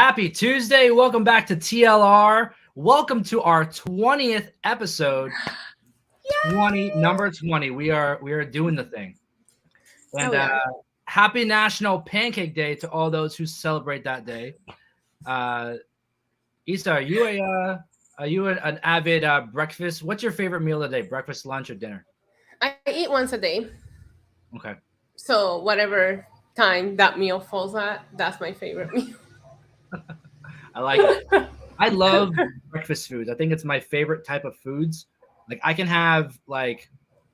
Happy Tuesday. Welcome back to TLR. Welcome to our 20th episode. Number 20. We are doing the thing. And happy National Pancake Day to all those who celebrate that day. Issa, are you an avid breakfast? What's your favorite meal of the day? Breakfast, lunch, or dinner? I eat once a day. Okay. So whatever time that meal falls at, that's my favorite meal. I like it. I love breakfast foods. I think it's my favorite type of foods. Like I can have like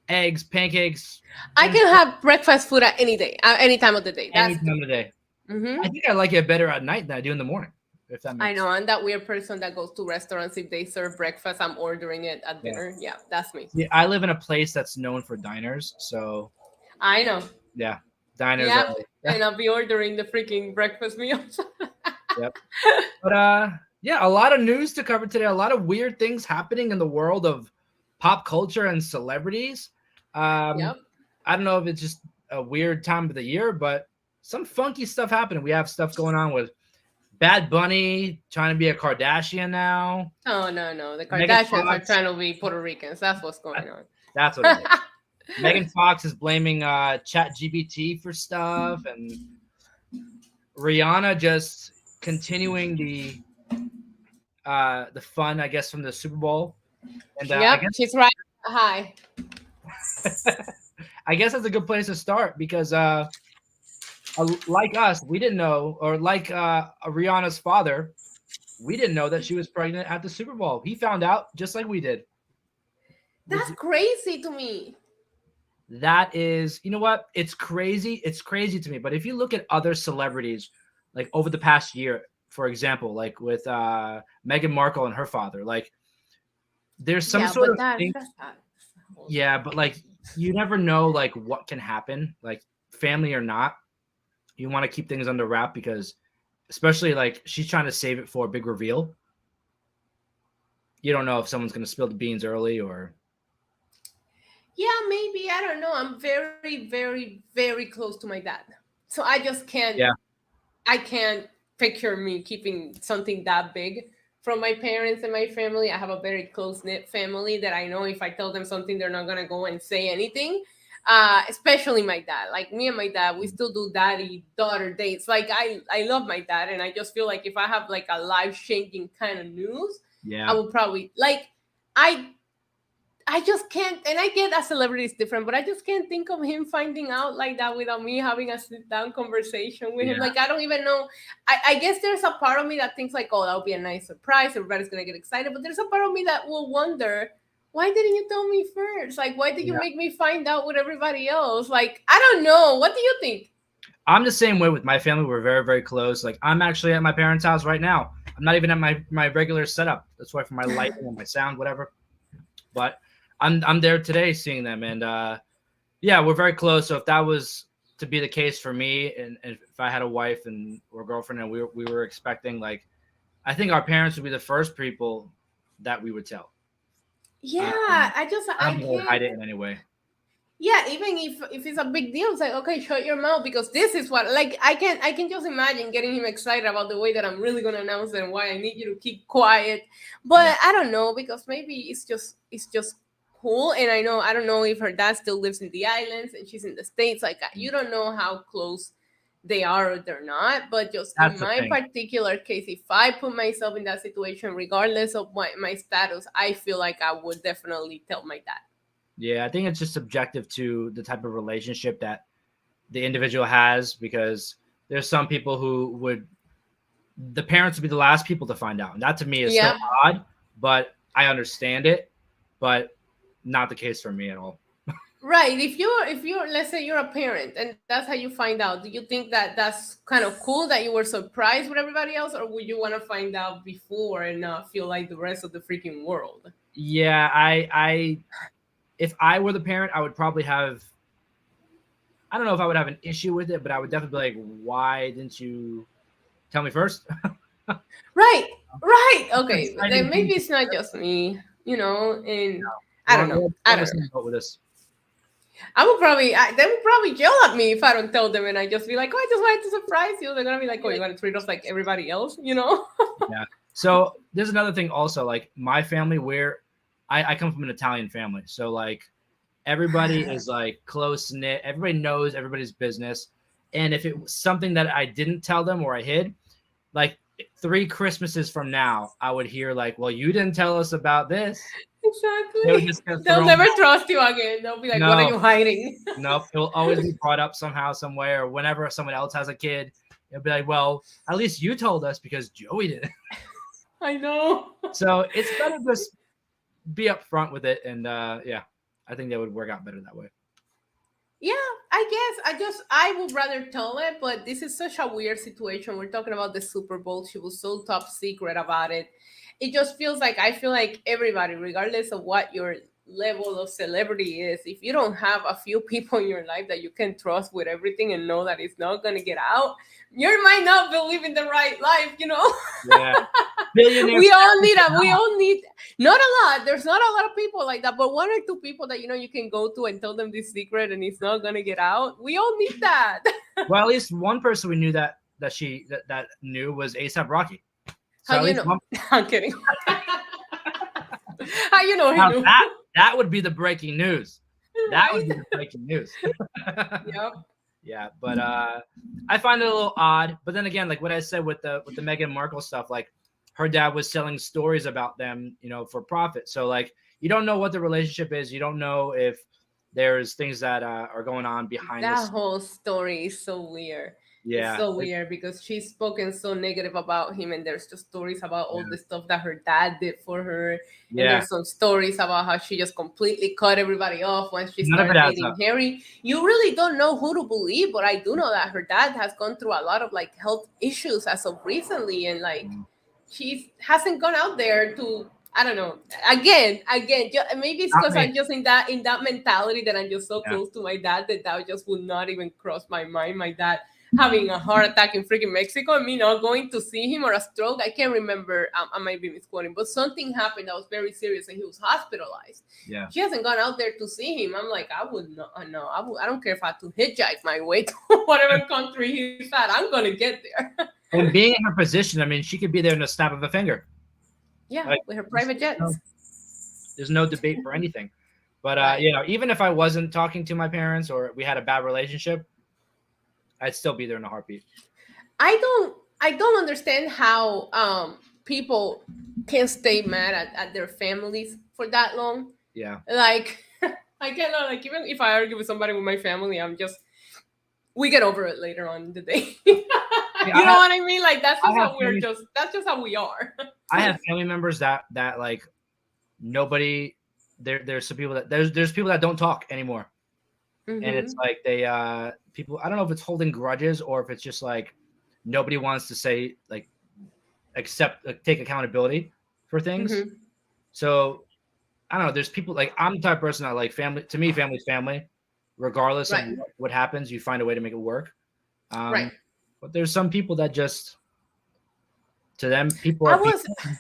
eggs, pancakes. I can have breakfast food at any day, at any time of the day. Any time of the day. Mm-hmm. I think I like it better at night than I do in the morning. If that makes I know, I'm that weird person that goes to restaurants. If they serve breakfast, I'm ordering it at dinner. Yeah, that's me. Yeah, I live in a place that's known for diners, so I know. Yeah, diners. Yep, and I'll be ordering the freaking breakfast meals. Yep. But yeah, a lot of news to cover today. A lot of weird things happening in the world of pop culture and celebrities. Yep. I don't know if it's just a weird time of the year, but some funky stuff happening. We have stuff going on with Bad Bunny trying to be a Kardashian now. Oh, no. The Kardashians are trying to be Puerto Ricans. That's what's going on. That's what it is. Megan Fox is blaming ChatGPT for stuff, and Rihanna just continuing the fun, I guess, from the Super Bowl. And I guess she's right. Hi. I guess that's a good place to start because like us, we didn't know, or like Rihanna's father, we didn't know that she was pregnant at the Super Bowl. He found out just like we did. That's crazy to me. That is, you know what? It's crazy. It's crazy to me. But if you look at other celebrities, like over the past year, for example, like with Meghan Markle and her father, like there's some sort of thing. Yeah, but like you never know like what can happen, like family or not. You want to keep things under wrap because especially like she's trying to save it for a big reveal. You don't know if someone's going to spill the beans early or. Yeah, maybe. I don't know. I'm very, very, very close to my dad. So I just can't. Yeah. I can't picture me keeping something that big from my parents and my family. I have a very close-knit family that I know if I tell them something, they're not going to go and say anything. Especially my dad. Like me and my dad, we still do daddy-daughter dates. Like I love my dad, and I just feel like if I have like a life-changing kind of news, I would probably like I just can't, and I get that celebrity is different, but I just can't think of him finding out like that without me having a sit-down conversation with him. Like, I don't even know. I guess there's a part of me that thinks like, oh, that would be a nice surprise. Everybody's going to get excited. But there's a part of me that will wonder, why didn't you tell me first? Like, why did you make me find out with everybody else? Like, I don't know. What do you think? I'm the same way with my family. We're very, very close. Like, I'm actually at my parents' house right now. I'm not even at my regular setup. That's why for my lighting and my sound, whatever. But I'm there today seeing them, and yeah, we're very close. So if that was to be the case for me, and if I had a wife or girlfriend, and we were expecting, like, I think our parents would be the first people that we would tell. Yeah, I can't hide it in any way. Yeah, even if it's a big deal, it's like, okay, shut your mouth because this is what, like, I can just imagine getting him excited about the way that I'm really gonna announce it and why I need you to keep quiet. But I don't know, because maybe it's just cool. And I don't know if her dad still lives in the islands and she's in the States. Like, you don't know how close they are or they're not. But just in my particular case, if I put myself in that situation, regardless of my status, I feel like I would definitely tell my dad. Yeah, I think it's just subjective to the type of relationship that the individual has, because there's some people who the parents would be the last people to find out. And that to me is so odd, but I understand it, but not the case for me at all. Right. If you're, let's say you're a parent and that's how you find out, do you think that that's kind of cool that you were surprised with everybody else, or would you want to find out before and not feel like the rest of the freaking world? Yeah, if I were the parent, I would probably have, I don't know if I would have an issue with it, but I would definitely be like, why didn't you tell me first? Right. Okay. Then maybe it's not just me, and I don't know. With this. They would probably yell at me if I don't tell them, and I just be like, "Oh, I just wanted to surprise you." They're gonna be like, "Oh, you want to treat us like everybody else?" You know? Yeah. So there's another thing also, like my family, where I come from an Italian family. So like everybody is like close knit. Everybody knows everybody's business. And if it was something that I didn't tell them or I hid, like 3 Christmases from now, I would hear like, "Well, you didn't tell us about this." They would Exactly. just get They'll thrown never out. trust you again. They'll be like, "What are No, you hiding?" no, it will always be brought up somehow, some way, or whenever someone else has a kid, it'll be like, "Well, at least you told us because Joey did." I know. So it's better just be upfront with it, and yeah, I think that would work out better that way. Yeah, I guess I would rather tell it, but this is such a weird situation. We're talking about the Super Bowl. She was so top secret about it. It just feels like I feel like everybody, regardless of what your level of celebrity is, if you don't have a few people in your life that you can trust with everything and know that it's not gonna get out, you might not be living the right life, you know? Yeah, billionaire. We all need not a lot. There's not a lot of people like that, but one or two people that you can go to and tell them this secret and it's not gonna get out. We all need that. Well, at least one person we knew that knew was ASAP Rocky. So How at you least know? one, I'm kidding. How you know he now knew? that would be the breaking news. That would Right? be the breaking news. Yep. Yeah, but I find it a little odd. But then again, like what I said with the Meghan Markle stuff, like her dad was selling stories about them, for profit. So like you don't know what the relationship is. You don't know if there's things that are going on behind That this. whole story is so weird. It's Yeah, so weird because she's spoken so negative about him, and there's just stories about all yeah, the stuff that her dad did for her, and yeah. there's some stories about how she just completely cut everybody off when she None of it started adds dating up. Harry. You really don't know who to believe, but I do know that her dad has gone through a lot of like health issues as of recently, and like Mm. she hasn't gone out there to, I don't know. Again, maybe it's Not because me. I'm just in that mentality that I'm just so Yeah, close to my dad that just would not even cross my mind. My dad having a heart attack in freaking Mexico and me not going to see him, or a stroke. I can't remember. I might be misquoting, but something happened that was very serious and he was hospitalized. yeah. She hasn't gone out there to see him. I'm like, I would not. No, I don't care if I have to hitchhike my way to whatever country he's at. I'm gonna get there. And being in her position, I mean, she could be there in the snap of a finger. Yeah, Like, with her private jets. there's no debate for anything. But Right. even if I wasn't talking to my parents or we had a bad relationship, I'd still be there in a heartbeat. I don't understand how people can stay mad at their families for that long. Yeah. Like I cannot, like, even if I argue with somebody with my family, we get over it later on in the day. Yeah, You know what I mean? Like I have family, that's just how we are. I have family members that like nobody there's some people that there's people that don't talk anymore. And it's Hmm. like they people, I don't know if it's holding grudges or if it's just like nobody wants to say like accept take accountability for things. Hmm. So I don't know. There's people like I'm the type of person that like family. To me, family's family, regardless of Right. what happens. You find a way to make it work. Right. But there's some people that just to them people I are was people.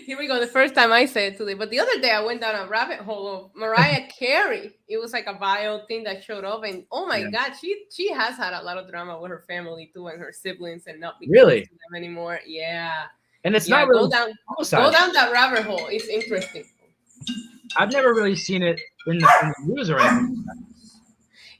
Here we go. The first time I said it today, but the other day I went down a rabbit hole of Mariah Carey. It was like a bio thing that showed up, and oh my Yeah. god, she has had a lot of drama with her family too and her siblings, and not be close Really, to them anymore. Yeah, and it's yeah. not Go really down, go publicized. down that rabbit hole. It's interesting. I've never really seen it in the news or anything.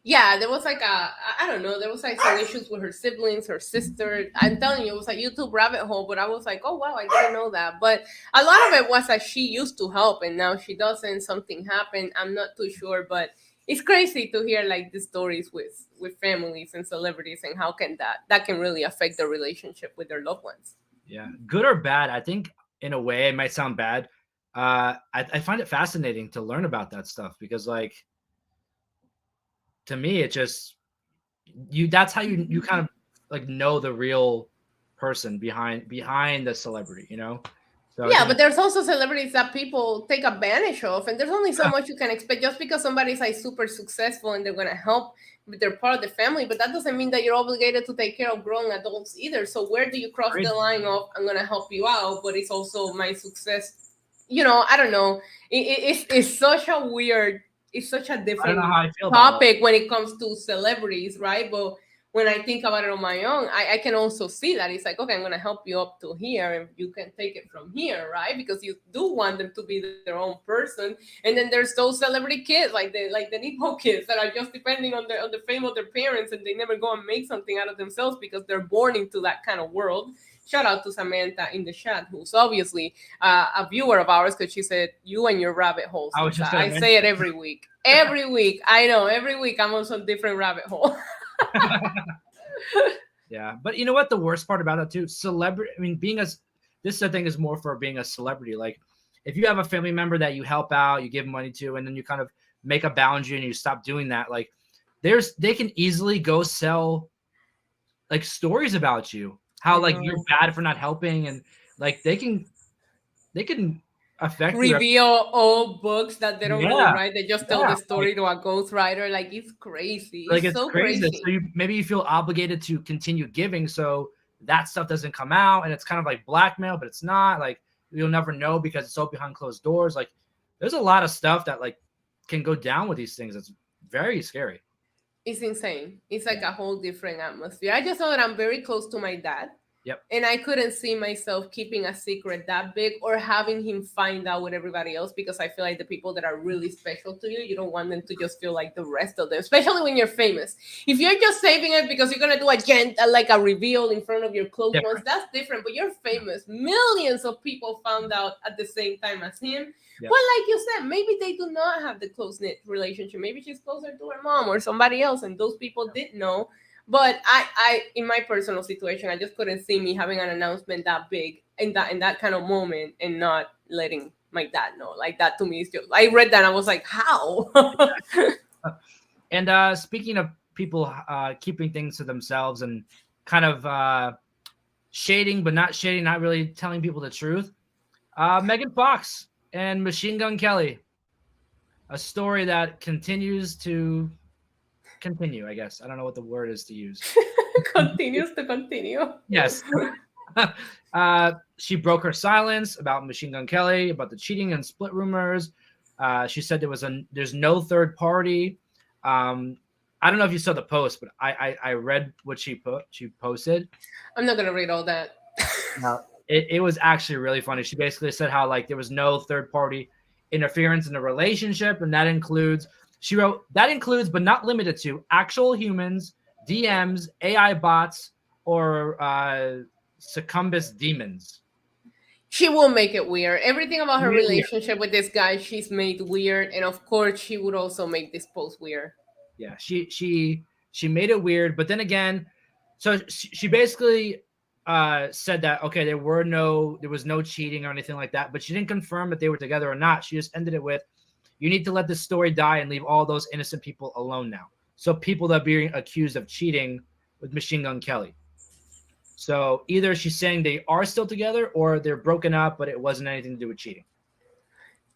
Yeah, there was like I don't know, there was like some issues with her siblings, her sister. I'm telling you, it was a YouTube rabbit hole, but I was like, oh wow, I didn't know that. But a lot of it was that she used to help and now she doesn't. Something happened. I'm not too sure, but it's crazy to hear like the stories with families and celebrities and how can that can really affect their relationship with their loved ones. Yeah, good or bad. I think in a way it might sound bad. I find it fascinating to learn about that stuff because like to me it just that's how you kind of like know the real person behind the celebrity, so I Yeah, think but there's also celebrities that people take advantage of, and there's only so yeah, much you can expect just because somebody's like super successful and they're gonna help, but they're part of the family. But that doesn't mean that you're obligated to take care of grown adults either. So where do you cross great. the line of I'm gonna help you out, but it's also my success? I don't know. It's such a weird it's such a I don't different know how I feel about topic when it comes to celebrities, right? But when I think about it on my own, I can also see that it's like, okay, I'm going to help you up to here and you can take it from here, right? Because you do want them to be their own person. And then there's those celebrity kids, like the Nipo kids that are just depending on the fame of their parents, and they never go and make something out of themselves because they're born into that kind of world. Shout out to Samantha in the chat, who's obviously a viewer of ours, because she said, "You and your rabbit holes." I was just gonna I say it every week. Every week, I know. Every week, I'm on some different rabbit hole. Yeah, but you know what? The worst part about it too, celebrity. I mean, this I think is more for being a celebrity. Like, if you have a family member that you help out, you give money to, and then you kind of make a boundary and you stop doing that, like, they can easily go sell like stories about you, how like you're bad for not helping, and like they can affect your Reveal all books that they don't really yeah write. They just tell yeah the story to a ghostwriter. Like, it's crazy. like It's it's so crazy. So crazy. maybe you feel obligated to continue giving, so that stuff doesn't come out, and it's kind of like blackmail, but it's not. Like, you'll never know because it's all behind closed doors. Like, there's a lot of stuff that like can go down with these things. It's very scary. It's insane. It's like a whole different atmosphere. I just know that I'm very close to my dad. Yep. And I couldn't see myself keeping a secret that big or having him find out with everybody else, because I feel like the people that are really special to you, you don't want them to just feel like the rest of them, especially when you're famous. If you're just saving it because you're going to do like a reveal in front of your close ones, that's different. But you're famous. Millions of people found out at the same time as him. Yep. Well, like you said, maybe they do not have the close-knit relationship. Maybe she's closer to her mom or somebody else, and those people did know. But I, in my personal situation, I just couldn't see me having an announcement that big in that kind of moment and not letting my dad know. Like, that to me is just, I read that and I was like, how? And speaking of people keeping things to themselves and kind of shading, but not shading, not really telling people the truth, Megan Fox and Machine Gun Kelly, a story that continues to continue, I guess. I don't know what the word is to use. Continues to continue. Yes. She broke her silence about Machine Gun Kelly, about the cheating and split rumors. She said there's no third party. I don't know if you saw the post, but I read what she posted. I'm not gonna read all that. It was actually really funny. She basically said how like there was no third party interference in the relationship, and that includes, she wrote, that includes but not limited to actual humans, DMs, AI bots, or succumbus demons. She will make it weird. Everything about her relationship with this guy, she's made weird, and of course, she would also make this post weird. Yeah, she made it weird, but then again, so she basically said that okay, there was no cheating or anything like that, but she didn't confirm that they were together or not. She just ended it with, you need to let this story die and leave all those innocent people alone now. So people that are being accused of cheating with Machine Gun Kelly. So either she's saying they are still together or they're broken up, but it wasn't anything to do with cheating.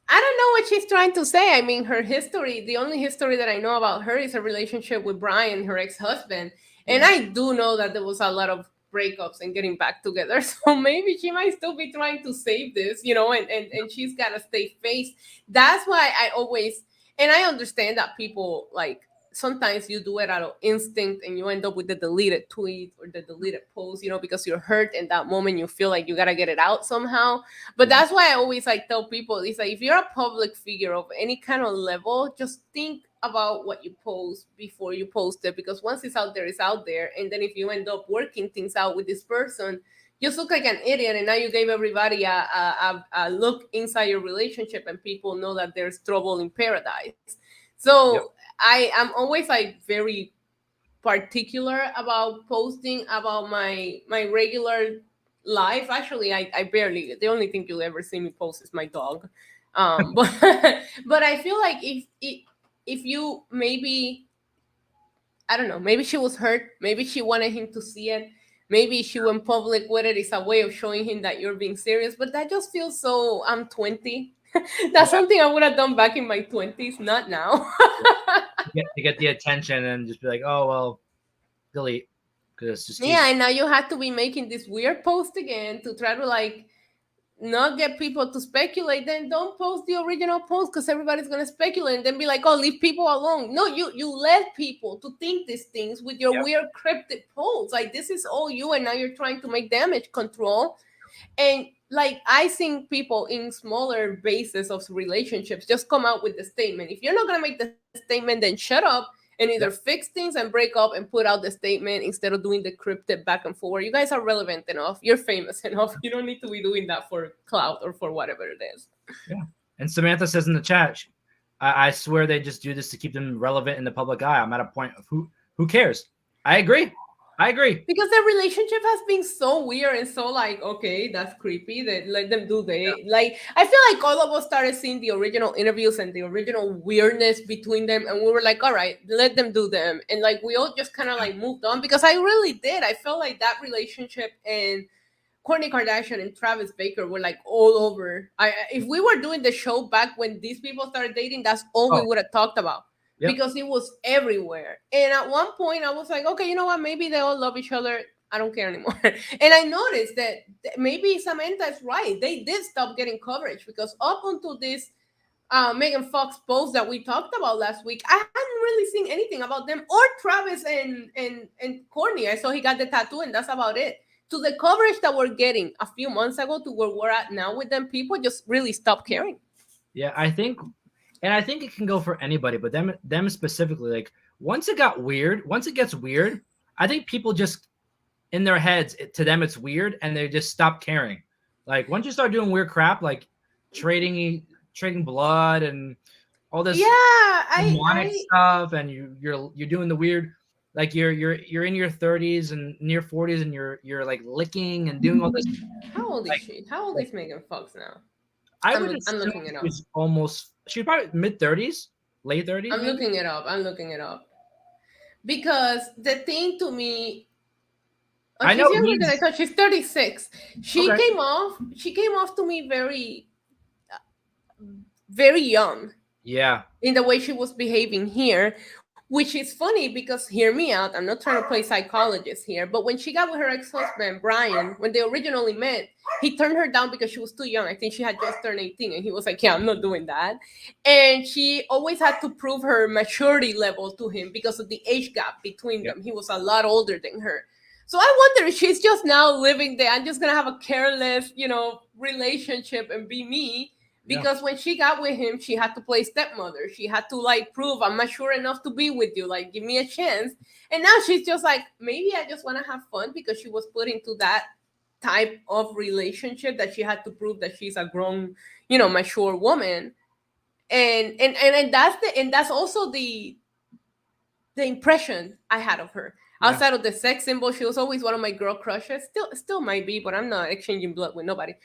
I don't know what she's trying to say. I mean, her history, the only history that I know about her is her relationship with Brian, her ex-husband. And I do know that there was a lot of breakups and getting back together. So maybe she might still be trying to save this, and she's got to stay faced. That's why I always, and I understand that people, like, sometimes you do it out of instinct and you end up with the deleted tweet or the deleted post, because you're hurt in that moment. You feel like you got to get it out somehow. But that's why I always tell people, it's like, if you're a public figure of any kind of level, just think about what you post before you post it, because once it's out there, it's out there. And then if you end up working things out with this person, you just look like an idiot, and now you gave everybody a look inside your relationship, and people know that there's trouble in paradise. So I'm always very particular about posting about my regular life. Actually, I barely, the only thing you'll ever see me post is my dog. But I feel like if you maybe, I don't know, maybe she was hurt, maybe she wanted him to see it, maybe she went public with it. It's a way of showing him that you're being serious. But that just feels so, I'm 20. That's something I would have done back in my 20s, not now. to get the attention and just be like, oh, well, delete. Because it's just and now you have to be making this weird post again to try to not get people to speculate, then don't post the original post because everybody's gonna speculate and then be like, oh, leave people alone. No, you let people to think these things with your Yep. weird cryptic posts. Like this is all you, and now you're trying to make damage control. And like I think people in smaller bases of relationships just come out with the statement. If you're not gonna make the statement, then shut up and either Yep. fix things and break up and put out the statement instead of doing the cryptic back and forward. You guys are relevant enough. You're famous enough. You don't need to be doing that for clout or for whatever it is. Yeah. And Samantha says in the chat, I swear they just do this to keep them relevant in the public eye. I'm at a point of who cares? I agree. Because their relationship has been so weird and so like, okay, that's creepy. That let them do they like. I feel like all of us started seeing the original interviews and the original weirdness between them, and we were like, all right, let them do them, and like we all just kind of like moved on because I really did. I felt like that relationship and Kourtney Kardashian and Travis Baker were like all over. If we were doing the show back when these people started dating, that's all we would have talked about. Yep. Because it was everywhere. And at one point, I was like, okay, you know what? Maybe they all love each other. I don't care anymore. And I noticed that maybe Samantha's right. They did stop getting coverage because up until this Megan Fox post that we talked about last week, I hadn't really seen anything about them or Travis and Kourtney. I saw he got the tattoo, and that's about it. To the coverage that we're getting a few months ago to where we're at now with them, people just really stopped caring. Yeah, I think it can go for anybody, but them specifically, like once it gets weird, I think people just in their heads, to them it's weird and they just stop caring. Like once you start doing weird crap, like trading blood and all this demonic stuff, and you're doing the weird, like you're in your 30s and near 40s and you're like licking and doing all this. How old is she? How old is Megan Fox now? I'm looking it up. She's probably mid-30s, late 30s. I'm looking it up. Because the thing to me, I know she's younger than I thought. She's 36. She came off to me very, very young. Yeah. In the way she was behaving here, which is funny because hear me out. I'm not trying to play psychologist here, but when she got with her ex-husband, Brian, when they originally met, he turned her down because she was too young. I think she had just turned 18 and he was like, yeah, I'm not doing that. And she always had to prove her maturity level to him because of the age gap between them. He was a lot older than her. So I wonder if she's just now living there. I'm just going to have a careless, relationship and be me. Because when she got with him, she had to play stepmother. She had to like prove I'm mature enough to be with you. Like, give me a chance. And now she's just like, maybe I just want to have fun because she was put into that type of relationship that she had to prove that she's a grown, mature woman. And that's also the impression I had of her. Yeah. Outside of the sex symbol, she was always one of my girl crushes. Still might be, but I'm not exchanging blood with nobody.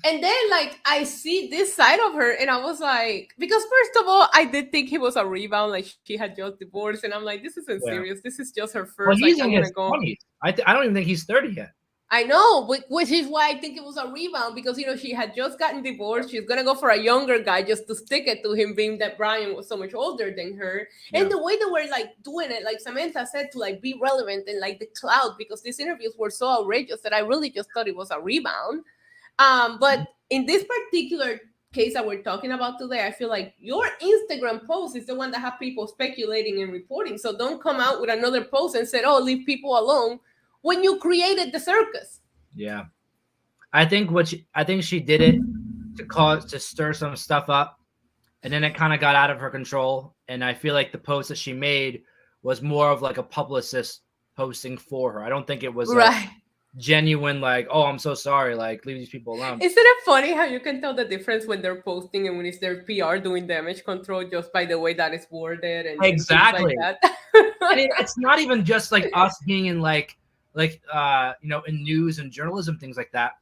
And then, like, I see this side of her, and I was like, because first of all, I did think he was a rebound, like she had just divorced, and I'm like, this isn't serious. This is just her first. Well, he's in his 20s. I don't even think he's 30 yet. I know, which is why I think it was a rebound because she had just gotten divorced. She's gonna go for a younger guy just to stick it to him, being that Brian was so much older than her. Yeah. And the way they were like doing it, like Samantha said, to like be relevant and like the cloud, because these interviews were so outrageous that I really just thought it was a rebound. But in this particular case that we're talking about today, I feel like your Instagram post is the one that have people speculating and reporting. So don't come out with another post and say, "Oh, leave people alone," when you created the circus. Yeah, I think she did it to stir some stuff up, and then it kind of got out of her control. And I feel like the post that she made was more of like a publicist posting for her. I don't think it was right. Genuine, like, oh, I'm so sorry, like, leave these people alone. Isn't it funny how you can tell the difference when they're posting and when it's their PR doing damage control just by the way that it's worded and exactly like that? It's not even just like us being in like in news and journalism, things like that.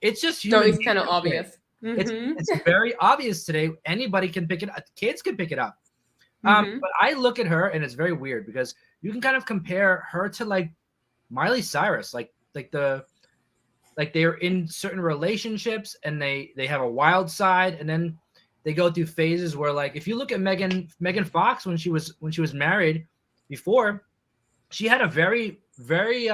It's just it's kind of obvious. Mm-hmm. It's very obvious today. Anybody can pick it up. Kids can pick it up. But I look at her and it's very weird because you can kind of compare her to like Miley Cyrus, like they're in certain relationships and they have a wild side, and then they go through phases where, like, if you look at Megan Fox when she was married before, she had a very very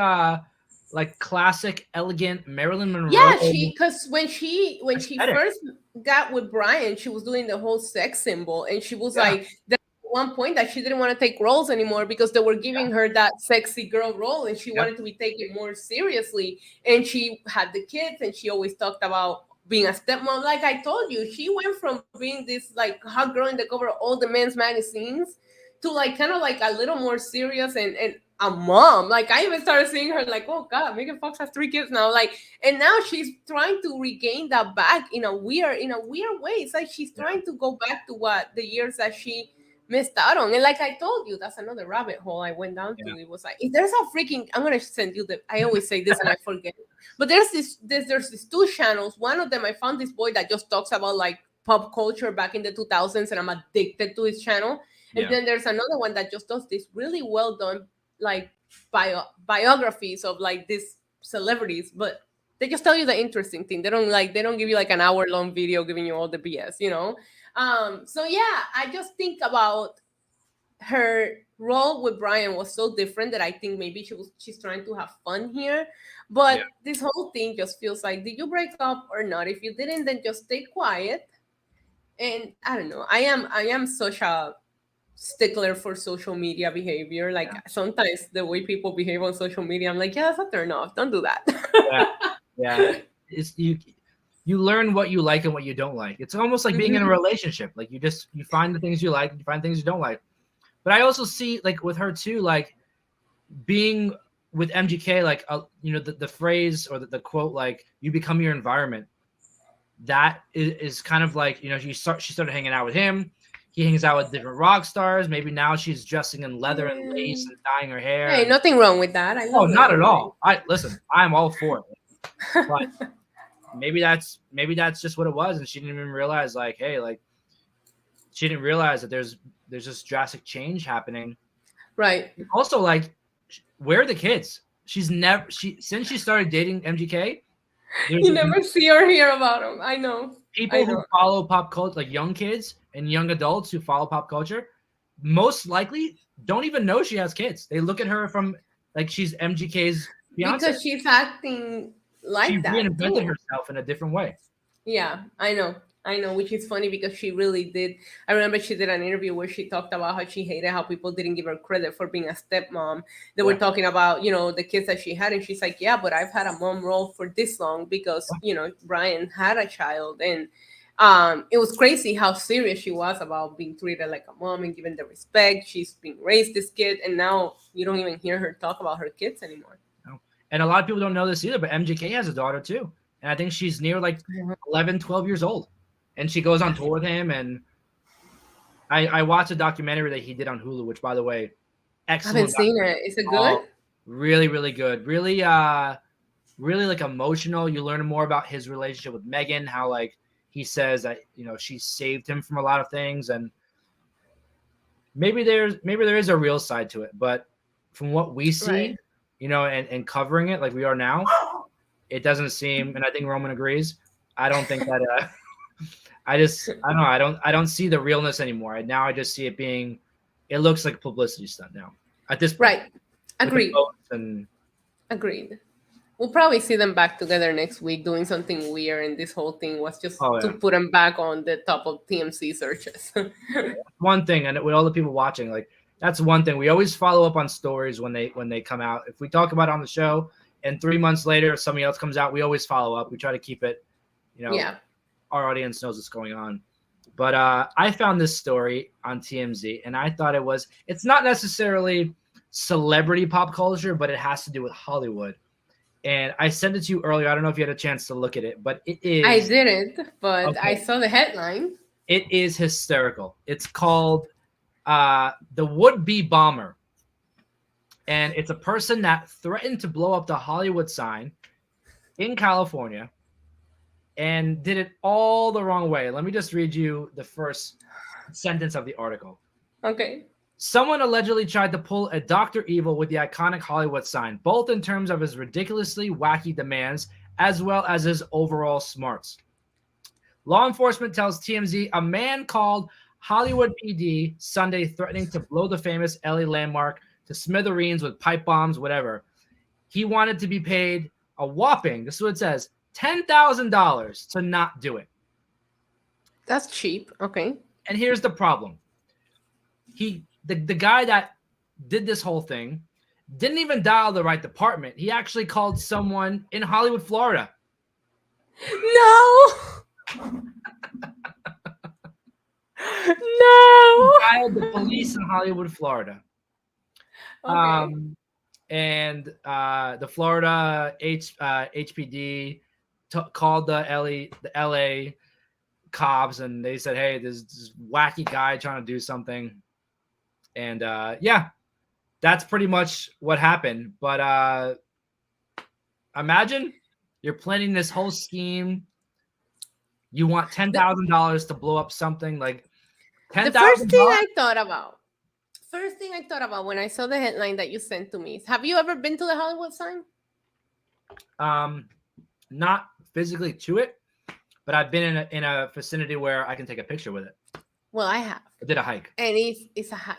like classic, elegant Marilyn Monroe Yeah, because when she aesthetic. first got with Brian, she was doing the whole sex symbol, and she was Yeah, like, there was one point that she didn't want to take roles anymore because they were yeah, giving her that sexy girl role, and she yep, wanted to be taken more seriously. And she had the kids, and she always talked about being a stepmom. Like I told you, she went from being this like hot girl in the cover of all the men's magazines to like kind of like a little more serious and a mom. Like I even started seeing her like, oh God, Megan Fox has 3 kids now. Like, and now she's trying to regain that back in a weird way. It's like she's yeah, trying to go back to what the years that she missed out on. And like I told you, that's another rabbit hole I went down yeah, to. It was like, if there's a freaking, I'm gonna send you the. I always say this and I forget, but there's these 2 channels. One of them I found this boy that just talks about like pop culture back in the 2000s, and I'm addicted to his channel. And yeah, then there's another one that just does this really well done like biographies of like these celebrities, but they just tell you the interesting thing. They don't give you like an hour long video giving you all the BS. So yeah, I just think about her role with Brian was so different that I think maybe she's trying to have fun here. yeah, But this whole thing just feels like, did you break up or not? If you didn't, then just stay quiet. And I don't know. I am such a stickler for social media behavior. Like yeah, sometimes the way people behave on social media, I'm like, yeah, that's a turn off. Don't do that. yeah, yeah. It's you learn what you like and what you don't like. It's almost like being in a Mhm. relationship. Like you find the things you like, you find things you don't like. But I also see like with her too, like being with MGK, like the phrase or the quote, like you become your environment. That is kind of like she started hanging out with him. He hangs out with different rock stars. Maybe now she's dressing in leather and lace Yeah. and dyeing her hair. Hey, And nothing wrong with that. I oh, love not at it. all. I listen. I'm all for it. But maybe that's just what it was, and she didn't even realize. Like, hey, like she didn't realize that there's this drastic change happening. Right. Also, like, where are the kids? She's never since she started dating MGK. There's You never see or hear about them. I know. I people who know. follow pop culture, like young kids and young adults who follow pop culture, most likely don't even know she has kids. They look at her from like she's MGK's fiance. Because she's acting She like that reinvented too. herself in a different way. Yeah, I know. I know, which is funny because she really did. I remember she did an interview where she talked about how she hated how people didn't give her credit for being a stepmom. They were Yeah, talking about, the kids that she had, and she's like, yeah, but I've had a mom role for this long because, Brian had a child. And it was crazy how serious she was about being treated like a mom and given the respect. She's being raised this kid, and now you don't even hear her talk about her kids anymore. and a lot of people don't know this either, but MGK has a daughter too, and I think she's near like 11, 12 years old, and she goes on tour with him. And I watched a documentary that he did on Hulu, which, by the way, I haven't excellent. seen it. Is it good? Oh, really, really good. Really, really like emotional. You learn more about his relationship with Megan, how like he says that she saved him from a lot of things, and maybe there is a real side to it, but from what we see, Right. and covering it like we are now, it doesn't seem, and I think Roman agrees. I don't think that. I don't know. I don't see the realness anymore. Now I just see it being. It looks like a publicity stunt now at this point. Right. With the Agreed. votes and Agreed. We'll probably see them back together next week doing something weird, and this whole thing was just oh to yeah, put them back on the top of TMC searches. one thing, and with all the people watching, like that's one thing we always follow up on stories when they come out. If we talk about it on the show, and 3 months later something else comes out, we always follow up. We try to keep it, Yeah. our audience knows what's going on. But I found this story on TMZ, and I thought it's not necessarily celebrity pop culture, but it has to do with Hollywood. And I sent it to you earlier. I don't know if you had a chance to look at it, but it I is didn't, but I okay. saw the headline. It is hysterical. It's called The Would-Be Bomber. And it's a person that threatened to blow up the Hollywood sign in California and did it all the wrong way. Let me just read you the first sentence of the article. Okay. Someone allegedly tried to pull a Dr. Evil with the iconic Hollywood sign, both in terms of his ridiculously wacky demands as well as his overall smarts. Law enforcement tells TMZ a man called Hollywood PD Sunday threatening to blow the famous LA landmark to smithereens with pipe bombs, whatever. he wanted to be paid a whopping, this is what it says, $10,000 to not do it. That's cheap. Okay. And here's the problem. The guy that did this whole thing didn't even dial the right department. He actually called someone in Hollywood, Florida. No. No. He dialed the police in Hollywood, Florida. Okay. And the Florida HPD called the LA cops, and they said, hey, there's this wacky guy trying to do something. And yeah, that's pretty much what happened. But imagine you're planning this whole scheme. You want $10,000 to blow up something like $10,000. The first thing I thought about when I saw the headline that you sent to me is, have you ever been to the Hollywood sign? Not physically to it, but I've been in a vicinity where I can take a picture with it. Well, I have. I did a hike. And it's a hike.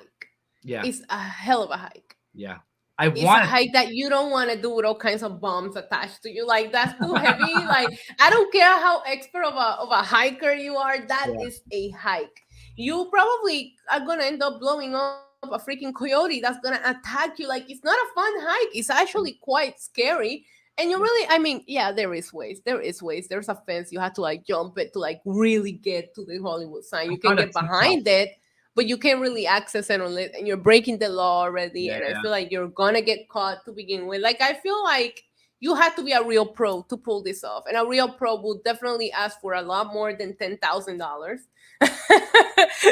Yeah. It's a hell of a hike. Yeah. It's a hike that you don't want to do with all kinds of bombs attached to you. Like, that's too heavy. Like, I don't care how expert of a hiker you are. That is a hike. You probably are going to end up blowing up a freaking coyote that's going to attack you. Like, it's not a fun hike. It's actually quite scary. And you really, I mean, yeah, there is ways. There's a fence. You have to like jump it to like really get to the Hollywood sign. You can get behind it, but you can't really access it unless, and you're breaking the law already. And I feel like you're gonna get caught to begin with. Like, I feel like you have to be a real pro to pull this off, and a real pro will definitely ask for a lot more than $10,000.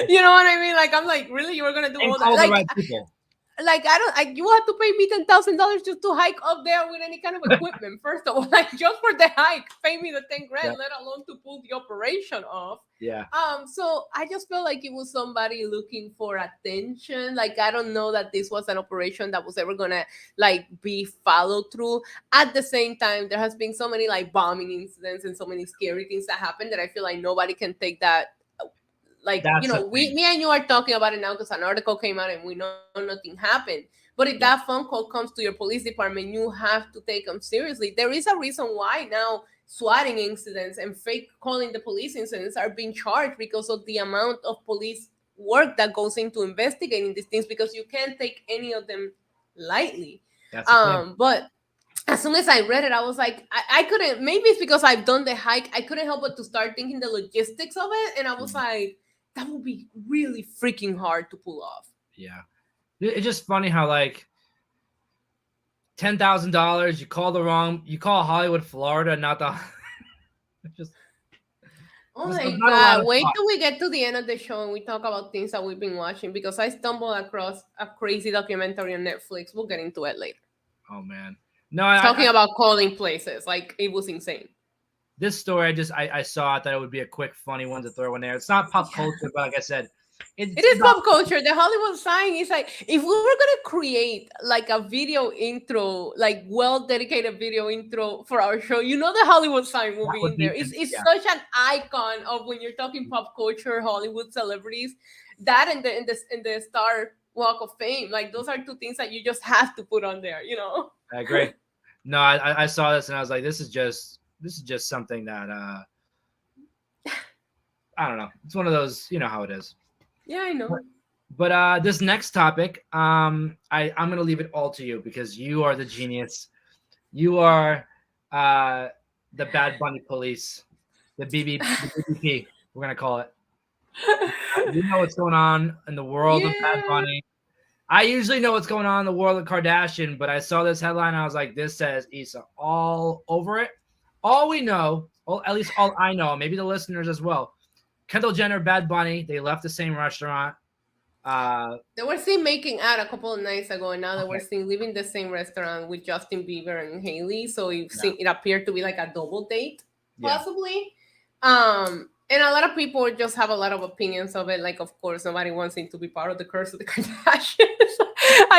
You know what I mean? Like, I'm like, really, you were gonna do all that? Like, right people. Like, you have to pay me $10,000 just to hike up there with any kind of equipment. First of all, like, just for the hike, pay me the 10 grand, let alone to pull the operation off. Yeah. So I just felt like it was somebody looking for attention. Like, I don't know that this was an operation that was ever gonna like be followed through. At the same time, there has been so many like bombing incidents and so many scary things that happen that I feel like nobody can take that. Like, you know, me and you are talking about it now because an article came out and we know nothing happened. But if that phone call comes to your police department, you have to take them seriously. There is a reason why now swatting incidents and fake calling the police incidents are being charged, because of the amount of police work that goes into investigating these things, because you can't take any of them lightly. But as soon as I read it, I was like, I couldn't, maybe it's because I've done the hike, I couldn't help but to start thinking the logistics of it. And I was like, that would be really freaking hard to pull off. Yeah. It's just funny how like $10,000, you call Hollywood, Florida, not the just. Oh my God, wait till we get to the end of the show and we talk about things that we've been watching, because I stumbled across a crazy documentary on Netflix. We'll get into it later. Oh man. No, talking about calling places, like, it was insane. This story, I saw, I thought it would be a quick, funny one to throw in there. It's not pop culture, but like I said, it is pop culture. The Hollywood sign is like, if we were gonna create like a video intro, like well-dedicated video intro for our show, you know, the Hollywood sign will be in there. It's such an icon of when you're talking pop culture, Hollywood celebrities. That and the Star Walk of Fame, like, those are two things that you just have to put on there. You know. I agree. No, I saw this and I was like, this is just something that I don't know. It's one of those, you know how it is. Yeah, I know. But this next topic, I'm gonna leave it all to you, because you are the genius. You are the Bad Bunny police, the BBP, we're gonna call it. You know what's going on in the world of Bad Bunny. I usually know what's going on in the world of Kardashian, but I saw this headline and I was like, this says Issa all over it. All we know, at least all I know, maybe the listeners as well, Kendall Jenner, Bad Bunny, they left the same restaurant. They were seen making out a couple of nights ago, and now they were seen leaving the same restaurant with Justin Bieber and Hailey. So it appeared to be like a double date, possibly. And a lot of people just have a lot of opinions of it. Like, of course, nobody wants him to be part of the curse of the Kardashians.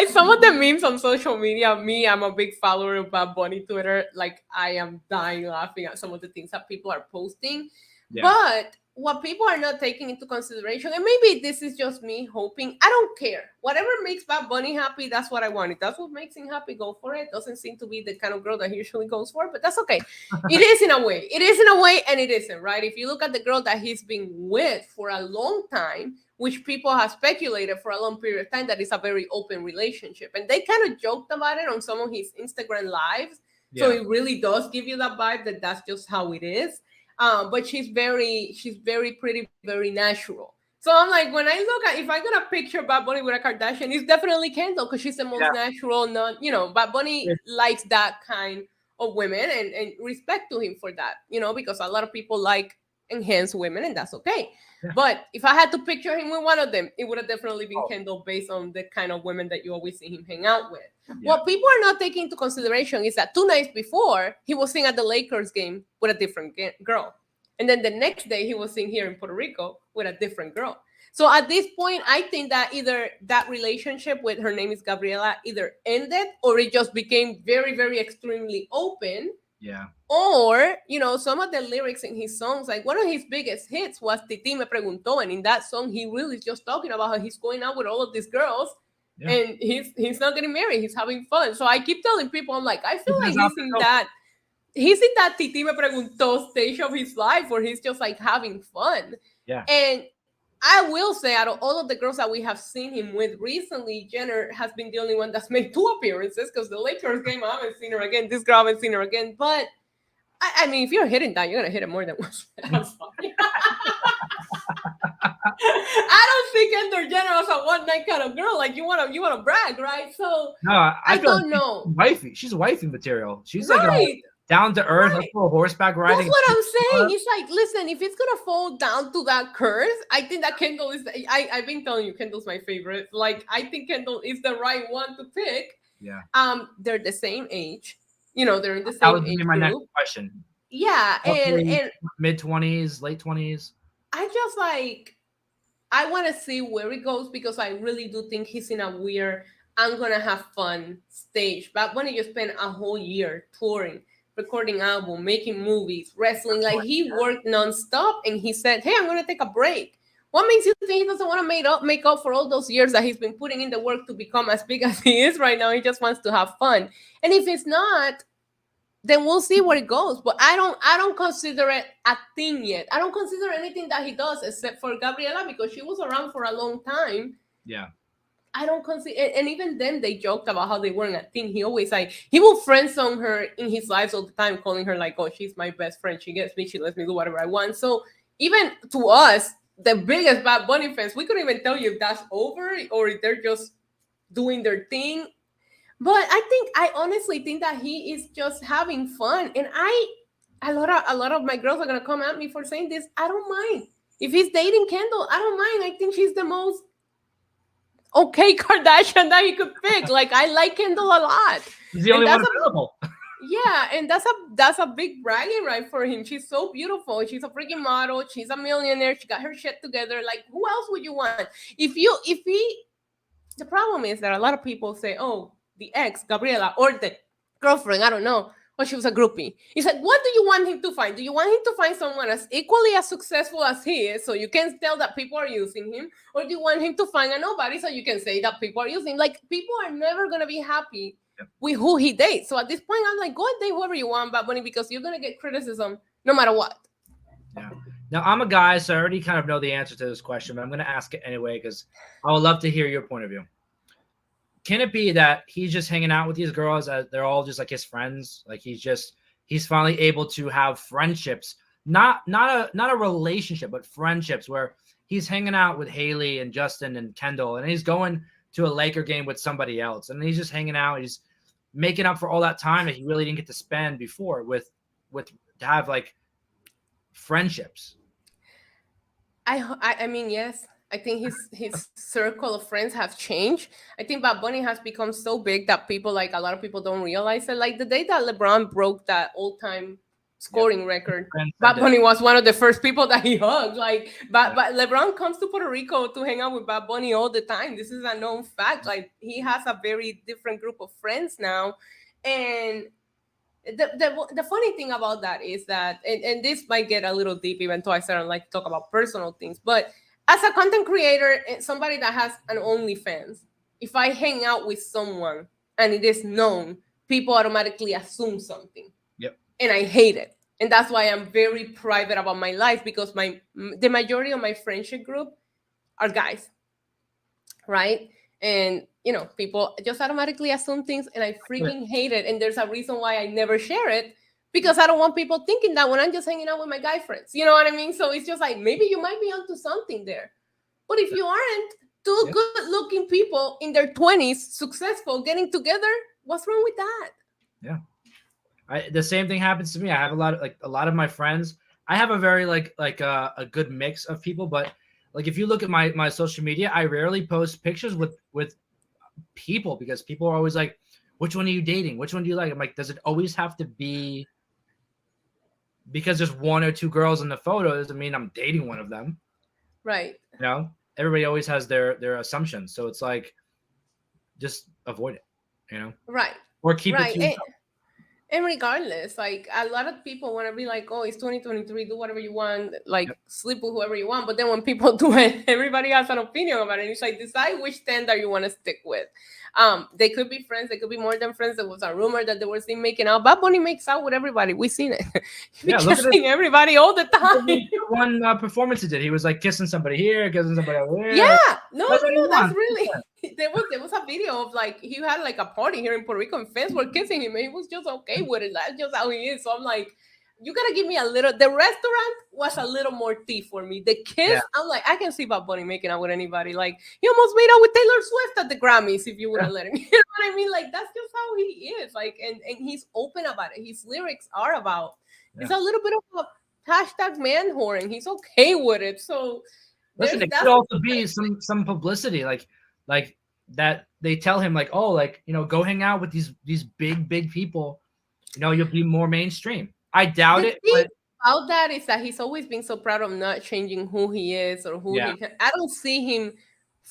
Some of the memes on social media, I'm a big follower of Bad Bunny Twitter. Like, I am dying laughing at some of the things that people are posting. Yeah. But what people are not taking into consideration, and maybe this is just me hoping, I don't care. Whatever makes Bad Bunny happy, that's what I want. If that's what makes him happy, go for it. Doesn't seem to be the kind of girl that he usually goes for, but that's okay. It is in a way. It is in a way, and it isn't, right? If you look at the girl that he's been with for a long time, which people have speculated for a long period of time, that is a very open relationship. And they kind of joked about it on some of his Instagram lives. Yeah. So it really does give you that vibe that that's just how it is. But she's very pretty, very natural. So I'm like, when I look at, if I'm gonna picture Bad Bunny with a Kardashian, it's definitely Kendall, because she's the most natural, not, Bad Bunny likes that kind of women, and respect to him for that, because a lot of people like enhanced women, and that's okay. Yeah. But if I had to picture him with one of them, it would have definitely been Kendall, based on the kind of women that you always see him hang out with. Yeah. What people are not taking into consideration is that 2 nights before, he was seen at the Lakers game with a different girl. And then the next day, he was seen here in Puerto Rico with a different girl. So at this point, I think that either that relationship with, her name is Gabriela, either ended, or it just became very, very extremely open. Yeah. Or, some of the lyrics in his songs, like one of his biggest hits was Titi Me Preguntó. And in that song, he really is just talking about how he's going out with all of these girls. Yeah. And he's not getting married. He's having fun. So I keep telling people, I'm like, I feel like he's in that Titi Me Preguntó stage of his life where he's just like having fun. Yeah. And I will say, out of all of the girls that we have seen him with recently, Jenner has been the only one that's made 2 appearances, because the Lakers game, I haven't seen her again. This girl, I haven't seen her again. But I mean, if you're hitting that, you're going to hit it more than once. I'm sorry. I don't think Kendall Jenner is a one-night kind of girl. Like, you want to brag, right? So no, I don't know. She's wifey material. She's like down to earth, like horseback riding. That's what I'm saying. It's like, listen, if it's gonna fall down to that curse, I think that Kendall is. I've been telling you, Kendall's my favorite. Like, I think Kendall is the right one to pick. Yeah. They're the same age. They're in the same age. That would be my next question. Yeah, and mid-20s, late 20s. I want to see where it goes, because I really do think he's in a weird, I'm gonna have fun stage. But when you spend a whole year touring, recording album, making movies, wrestling, like he worked nonstop, and he said, hey, I'm going to take a break. What makes you think he doesn't want to make up for all those years that he's been putting in the work to become as big as he is right now? He just wants to have fun. And if it's not, then we'll see where it goes. But I don't consider it a thing yet. I don't consider anything that he does, except for Gabriela, because she was around for a long time. Yeah. I don't consider, and even then they joked about how they weren't a thing. He always he will friend zone her in his lives all the time, calling her like, oh, she's my best friend. She gets me. She lets me do whatever I want. So even to us, the biggest Bad Bunny fans, we couldn't even tell you if that's over or if they're just doing their thing. But I honestly think that he is just having fun. And a lot of my girls are gonna come at me for saying this. I don't mind if he's dating Kendall. I don't mind. I think she's the most okay Kardashian that he could pick. Like, I like Kendall a lot. He's the only one available. Yeah, and that's a big bragging right for him. She's so beautiful. She's a freaking model. She's a millionaire. She got her shit together. Like, who else would you want? The problem is that a lot of people say, oh, the ex, Gabriela, or the girlfriend, I don't know, or she was a groupie. It's like, what do you want him to find? Do you want him to find someone as equally as successful as he is, so you can tell that people are using him? Or do you want him to find a nobody, so you can say that people are using him? Like, people are never going to be happy with who he dates. So at this point, I'm like, go and date whoever you want, Bad Bunny, because you're going to get criticism no matter what. Yeah. Now, I'm a guy, so I already kind of know the answer to this question, but I'm going to ask it anyway, because I would love to hear your point of view. Can it be that he's just hanging out with these girls? They're all just like his friends. Like, he's finally able to have friendships, not a relationship, but friendships, where he's hanging out with Haley and Justin and Kendall, and he's going to a Laker game with somebody else, and he's just hanging out. He's making up for all that time that he really didn't get to spend before with to have like friendships. I mean, yes. I think his circle of friends have changed. I think Bad Bunny has become so big that people, like, a lot of people don't realize it. Like, the day that LeBron broke that all-time scoring record, Bad Bunny was one of the first people that he hugged. Like, but LeBron comes to Puerto Rico to hang out with Bad Bunny all the time. This is a known fact. Like, he has a very different group of friends now. And the funny thing about that is that, and this might get a little deep, even though I said I don't like to talk about personal things, but as a content creator, somebody that has an OnlyFans, if I hang out with someone and it is known, people automatically assume something. Yep. And I hate it. And that's why I'm very private about my life, because the majority of my friendship group are guys, right? And people just automatically assume things, and I freaking hate it. And there's a reason why I never share it, because I don't want people thinking that when I'm just hanging out with my guy friends. You know what I mean? So it's just like, maybe you might be onto something there. But if you aren't, two good-looking people in their 20s, successful, getting together, what's wrong with that? Yeah. The same thing happens to me. I have a lot of my friends. I have a very a good mix of people, but like if you look at my social media, I rarely post pictures with people, because people are always like, which one are you dating? Which one do you like? I'm like, does it always have to be because there's one or two girls in the photo doesn't mean I'm dating one of them. Right. Everybody always has their assumptions. So it's like, just avoid it, Right. Or keep it to yourself. And regardless, like, a lot of people want to be like, oh, it's 2023, do whatever you want, like, sleep with whoever you want. But then when people do it, everybody has an opinion about it. It's like, decide which standard you want to stick with. They could be friends. They could be more than friends. There was a rumor that they were seen making out. Bad Bunny makes out with everybody. We've seen it. He's kissing everybody all the time. One performance he did, he was like kissing somebody here, kissing somebody over there. Yeah, no, that's really. There was a video of like he had like a party here in Puerto Rico and fans were kissing him and he was just okay with it. That's just how he is. So I'm like, you gotta give me a little. The restaurant was a little more tea for me. The kiss, I'm like, I can see Bad Bunny making out with anybody. Like, he almost made out with Taylor Swift at the Grammys if you would have let him. You know what I mean? Like, that's just how he is. Like, and he's open about it. His lyrics are about. It's a little bit of a hashtag man whore, and he's okay with it. So listen, it could also be some publicity, like that they tell him like, oh, like, go hang out with these big people, you'll be more mainstream. I doubt it. But about that is that he's always been so proud of not changing who he is or who he. I don't see him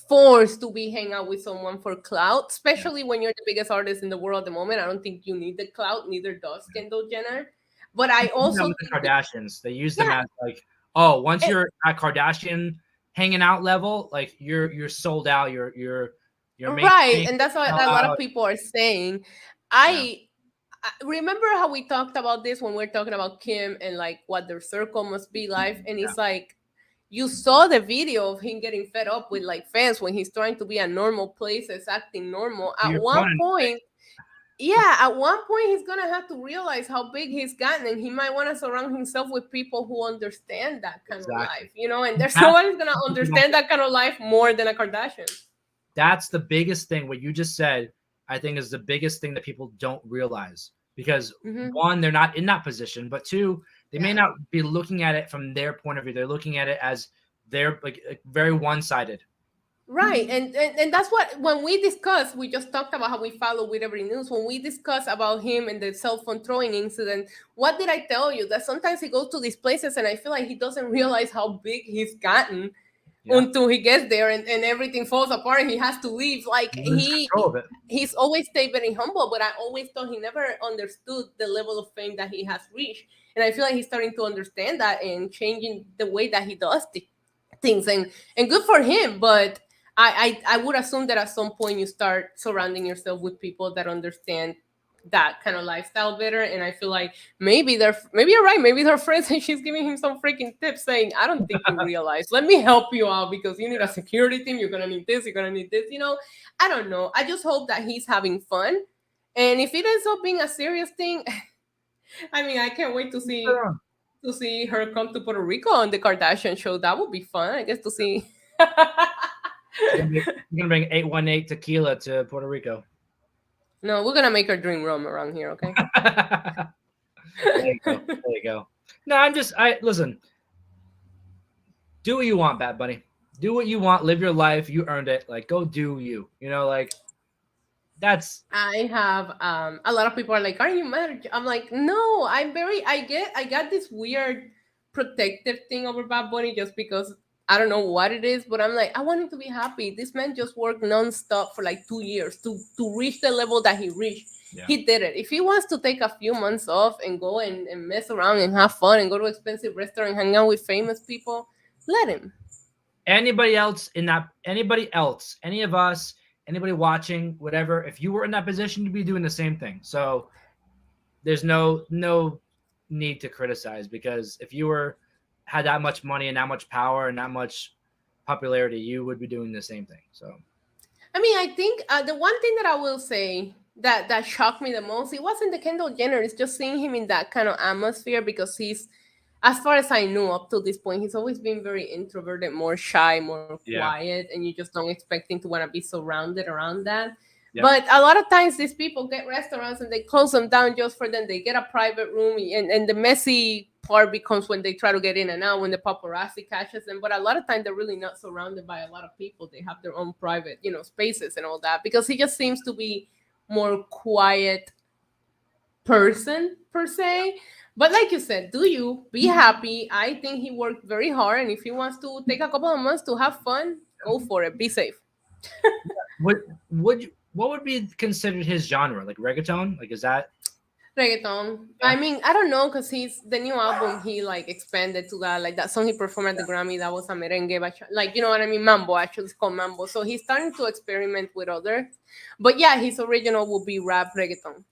forced to be hang out with someone for clout, especially when you're the biggest artist in the world at the moment. I don't think you need the clout. Neither does Kendall Jenner. But I also with the Kardashians, they use them as like, oh, once you're at Kardashian hanging out level, like you're sold out. You're right, and that's what a lot of people are saying. I remember how we talked about this when we're talking about Kim and like what their circle must be like, and it's like, you saw the video of him getting fed up with like fans when he's trying to be at normal places, acting normal. At one point, he's gonna have to realize how big he's gotten, and he might want to surround himself with people who understand that kind of life, and there's nobody's gonna understand that kind of life more than a Kardashian. That's the biggest thing. What you just said, I think, is the biggest thing that people don't realize, because one, they're not in that position, but two, they may not be looking at it from their point of view. They're looking at it as they're like very one-sided. Right. And that's what, when we discuss, we just talked about how we follow with every news. When we discuss about him and the cell phone throwing incident, what did I tell you? That sometimes he goes to these places and I feel like he doesn't realize how big he's gotten until he gets there and everything falls apart and he has to leave. Like, he's always stayed very humble, but I always thought he never understood the level of fame that he has reached. And I feel like he's starting to understand that and changing the way that he does things, and good for him. But I would assume that at some point you start surrounding yourself with people that understand that kind of lifestyle better. And I feel like maybe you're right. Maybe they're friends and she's giving him some freaking tips saying, I don't think you realize, let me help you out because you need a security team. You're going to need this. You're going to need this. I don't know. I just hope that he's having fun. And if it ends up being a serious thing, I mean, I can't wait to see her come to Puerto Rico on the Kardashian show. That would be fun, I guess, to see. You're gonna bring 818 tequila to Puerto Rico. No, we're gonna make her drink rum around here, okay? There you go. No, listen. Do what you want, Bad Bunny. Do what you want. Live your life. You earned it. Like, go do you. Like, that's. I have a lot of people are like, "Are you mad?" I'm like, no. I got this weird protective thing over Bad Bunny just because I don't know what it is, but I'm like, I want him to be happy. This man just worked nonstop for like 2 years to reach the level that he reached. Yeah. He did it. If he wants to take a few months off and go and mess around and have fun and go to expensive restaurant, hang out with famous people, let him. Anybody else, any of us, anybody watching, whatever, if you were in that position, you'd be doing the same thing. So there's no need to criticize, because if you had that much money and that much power and that much popularity, you would be doing the same thing. So I mean, I think the one thing that I will say that shocked me the most, it wasn't the Kendall Jenner. It's just seeing him in that kind of atmosphere, because he's, as far as I know up to this point, he's always been very introverted, more shy, more Yeah. quiet, and you just don't expect him to want to be surrounded around that. Yeah. But a lot of times these people get restaurants and they close them down just for them. They get a private room, and the messy part becomes when they try to get in and out, when the paparazzi catches them. But a lot of times they're really not surrounded by a lot of people. They have their own private, spaces and all that, because he just seems to be more quiet person per se. But like you said, do you be happy? I think he worked very hard, and if he wants to take a couple of months to have fun, go for it. Be safe. What would be considered his genre? Like reggaeton? Like, is that Reggaeton. I mean, I don't know, because he's the new album, he like expanded to that, like that song he performed at the Grammy, that was a merengue, like, you know what I mean? Mambo, actually, it's called Mambo. So he's starting to experiment with others. But yeah, his original will be rap reggaeton.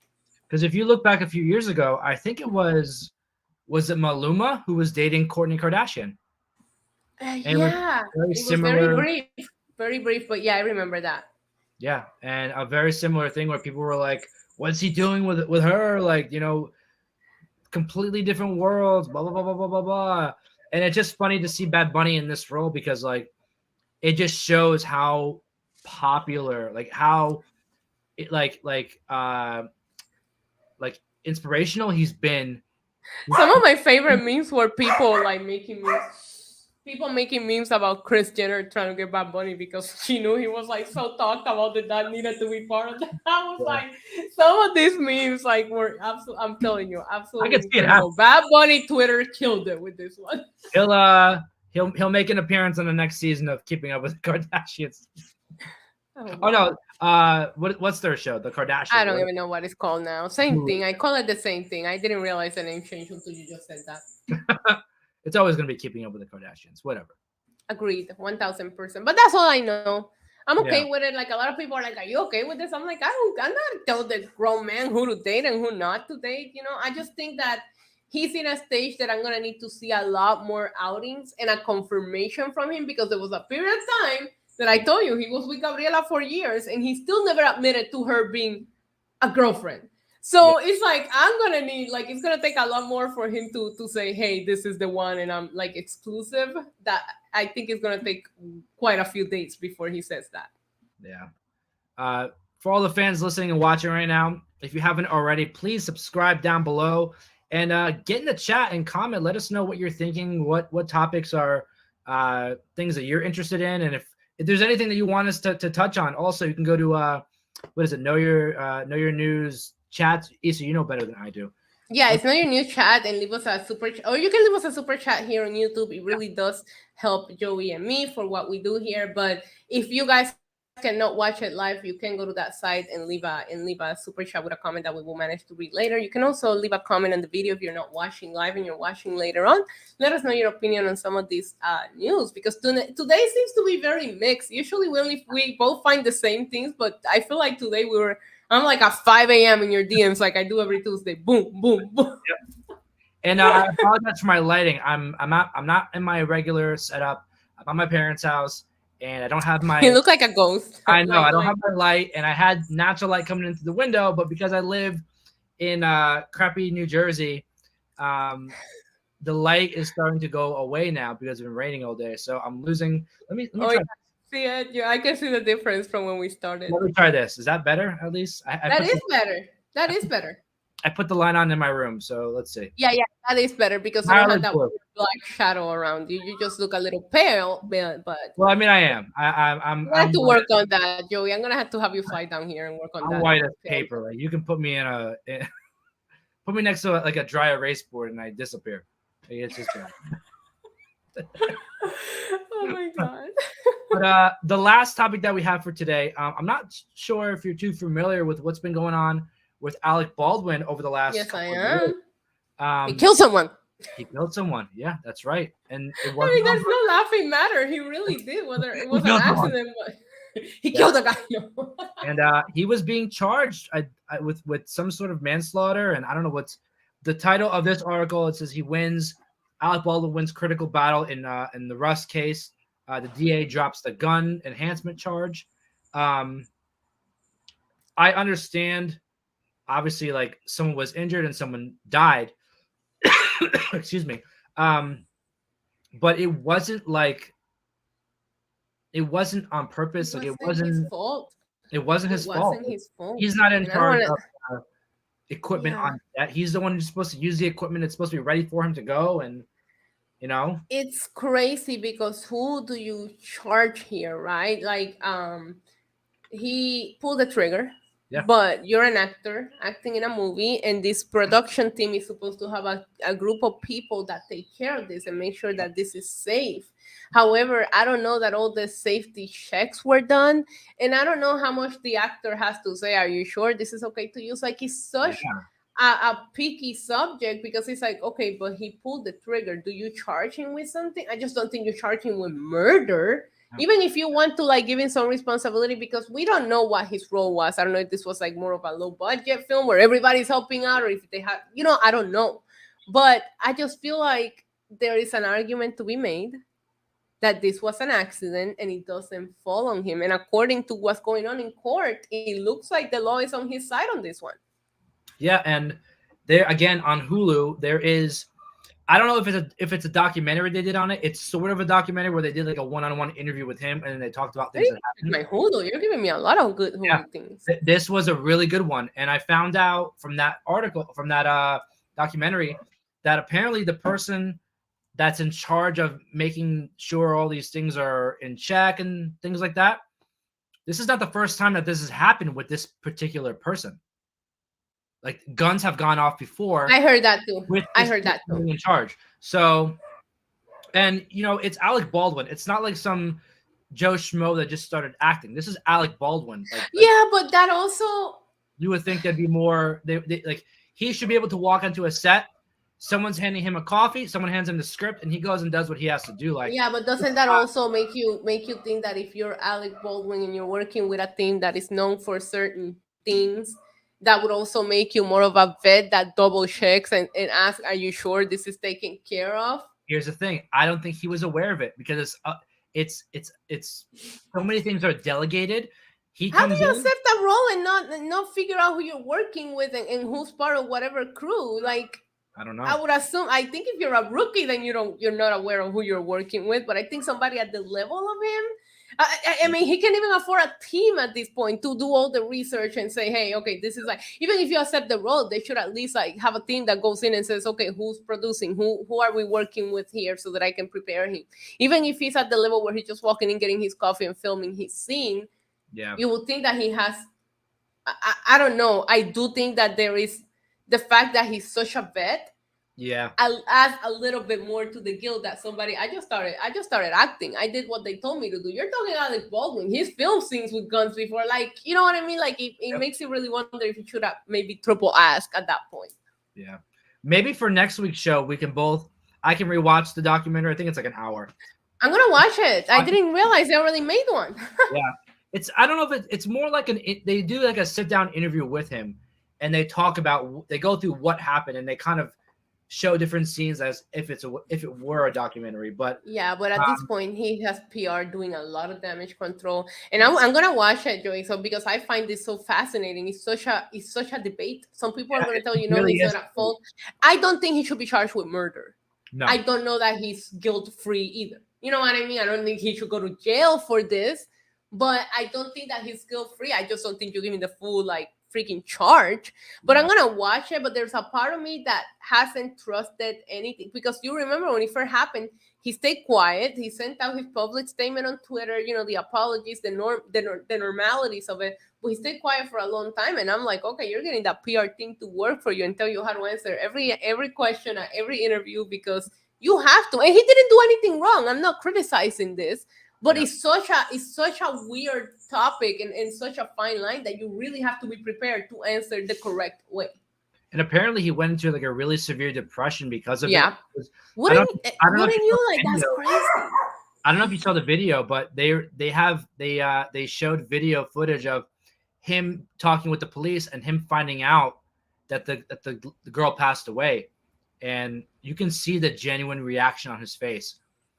Because if you look back a few years ago, I think it was it Maluma who was dating Kourtney Kardashian? Yeah, very it similar. was very brief, but yeah, I remember that. Yeah, and a very similar thing where people were like, "What's he doing with her?" Like, completely different worlds. Blah blah blah blah blah blah blah. And it's just funny to see Bad Bunny in this role, because like it just shows how popular, like how it like inspirational he's been. Some of my favorite memes were people like making memes about Kris Jenner trying to get Bad Bunny because she knew he was like so talked about that needed to be part of that. I was like, some of these memes like were absolutely, I'm telling you, absolutely I can see incredible. Bad Bunny Twitter killed it with this one. He'll make an appearance on the next season of Keeping Up with the Kardashians. Oh no, what's their show? The Kardashians. I don't even know what it's called now. Same thing. I call it the same thing. I didn't realize the name changed until you just said that. It's always going to be Keeping Up with the Kardashians. Whatever. Agreed, 1000%. But that's all I know. I'm okay with it. Like, a lot of people are like, "Are you okay with this?" I'm like, I'm not tell the grown man who to date and who not to date. I just think that he's in a stage that I'm gonna need to see a lot more outings and a confirmation from him, because there was a period of time that I told you he was with Gabriela for years and he still never admitted to her being a girlfriend. So it's like, I'm gonna need, like, it's gonna take a lot more for him to say, hey, this is the one and I'm like exclusive. That I think it's gonna take quite a few dates before he says that. Yeah. For all the fans listening and watching right now, if you haven't already, please subscribe down below and get in the chat and comment. Let us know what you're thinking, what topics are things that you're interested in, and if there's anything that you want us to touch on. Also, you can go to what is it? Know your news chats. Issa, you know better than I do. Yeah, it's Know Your News chat, and leave us a super or you can leave us a super chat here on YouTube. It really does help Joey and me for what we do here. But if you guys cannot watch it live, you can go to that site and leave a super chat with a comment that we will manage to read later. You can also leave a comment on the video if you're not watching live and you're watching later on. Let us know your opinion on some of these news, because today seems to be very mixed. Usually we both find the same things, but I feel like today I'm like at 5 a.m. in your DMs, like I do every Tuesday. Boom, boom, boom. Yep. And I apologize for my lighting. I'm not in my regular setup. I'm at my parents' house, and I don't have my. You look like a ghost. I know. I don't have my light, and I had natural light coming into the window, but because I live in crappy New Jersey, the light is starting to go away now because it's been raining all day. So I'm losing. Let me try. Yeah. See it? Yeah, I can see the difference from when we started. Let me try this. Is that better? At least that is better. That is better. I put the light on in my room, so let's see. Yeah, that is better because you don't have that black shadow around you. You just look a little pale, but well, I mean, I am. I'm gonna have to work on that, Joey. I'm gonna have to have you fly down here and work on that. I'm white as paper. Like, you can put me put me next to like a dry erase board, and I disappear. It's just bad. Oh my god. But the last topic that we have for today, I'm not sure if you're too familiar with what's been going on with Alec Baldwin over the last Yes, I couple of years. am. He Um, killed someone. he killed someone. Yeah, that's right. And it I wasn't mean, on there's purpose. no laughing matter. He really did. Whether it He was an killed someone. accident, but he Yeah. killed a guy. No. And he was being charged with some sort of manslaughter. And I don't know what's the title of this article. It says he wins. Alec Baldwin wins critical battle in the Rust case. The DA drops the gun enhancement charge. I understand, obviously, like someone was injured and someone died. Excuse me. But it wasn't on purpose. Like It wasn't his fault. it wasn't It his fault. wasn't his fault. He's not in And I don't charge want of to. equipment Yeah. on that. He's the one who's supposed to use the equipment. It's supposed to be ready for him to go. And It's crazy because who do you charge here, right? Like, he pulled the trigger. Yeah. But you're an actor acting in a movie, and this production team is supposed to have a group of people that take care of this and make sure that this is safe. However, I don't know that all the safety checks were done, and I don't know how much the actor has to say, are you sure this is okay to use? Like, it's such a picky subject because it's like, okay, but he pulled the trigger. Do you charge him with something? I just don't think you charge him with murder. Even if you want to like give him some responsibility, because we don't know what his role was. I don't know if this was like more of a low budget film where everybody's helping out, or if they have, I don't know. But I just feel like there is an argument to be made that this was an accident and it doesn't fall on him. And according to what's going on in court, it looks like the law is on his side on this one. Yeah, and there again on Hulu, there is, I don't know if it's a documentary they did on it. It's sort of a documentary where they did like a one-on-one interview with him, and then they talked about things that happened. My Hulu, you're giving me a lot of good Hulu things. This was a really good one, and I found out from that article, from that documentary, that apparently the person that's in charge of making sure all these things are in check and things like that, this is not the first time that this has happened with this particular person. Like, guns have gone off before. I heard that too. In charge. So, and it's Alec Baldwin. It's not like some Joe Schmo that just started acting. This is Alec Baldwin. Yeah, but that also, you would think there'd be more. They like, he should be able to walk onto a set. Someone's handing him a coffee. Someone hands him the script, and he goes and does what he has to do. Like, yeah, but doesn't that also make you think that if you're Alec Baldwin and you're working with a team that is known for certain things, that would also make you more of a vet that double checks and asks, are you sure this is taken care of? Here's the thing. I don't think he was aware of it because it's so many things are delegated. How do you accept that role and not figure out who you're working with and who's part of whatever crew? Like, I don't know. I would assume, I think if you're a rookie, then you're not aware of who you're working with. But I think somebody at the level of him, I mean, he can even afford a team at this point to do all the research and say, hey, okay, this is like, even if you accept the role, they should at least like have a team that goes in and says, okay, who's producing, who are we working with here so that I can prepare him. Even if he's at the level where he's just walking in, getting his coffee and filming his scene, you would think that he has, I don't know. I do think that there is the fact that he's such a vet. Yeah, I'll add a little bit more to the guilt that somebody. I just started acting. I did what they told me to do. You're talking Alec Baldwin. He's filmed scenes with guns before. Like, you know what I mean? Like, it makes you really wonder if you should have maybe triple ask at that point. Yeah, maybe for next week's show I can rewatch the documentary. I think it's like an hour. I'm gonna watch it. I didn't realize they already made one. Yeah, I don't know if it's more like they do like a sit down interview with him, and they go through what happened, and they kind of show different scenes as if it were a documentary. But at this point he has PR doing a lot of damage control, and I'm gonna watch it, Joey. So because I find this so fascinating. It's such a debate. Some people are gonna tell you no, he's not at fault. I don't think he should be charged with murder. No. I don't know that he's guilt free either. You know what I mean? I don't think he should go to jail for this, but I don't think that he's guilt free. I just don't think you give him the full like freaking charge. But I'm gonna watch it. But there's a part of me that hasn't trusted anything, because you remember when it first happened, he stayed quiet. He sent out his public statement on Twitter, the apologies, the normalities of it, but he stayed quiet for a long time. And I'm like, okay, you're getting that PR team to work for you and tell you how to answer every question at every interview, because You have to. And he didn't do anything wrong. I'm not criticizing this, but Yeah. it's such a weird topic and such a fine line that you really have to be prepared to answer the correct way. And apparently he went into like a really severe depression because of it. Yeah. I don't know if Wouldn't you saw you the like that's video. crazy? I don't know if you saw the video, but they showed video footage of him talking with the police and him finding out that the girl passed away, and you can see the genuine reaction on his face.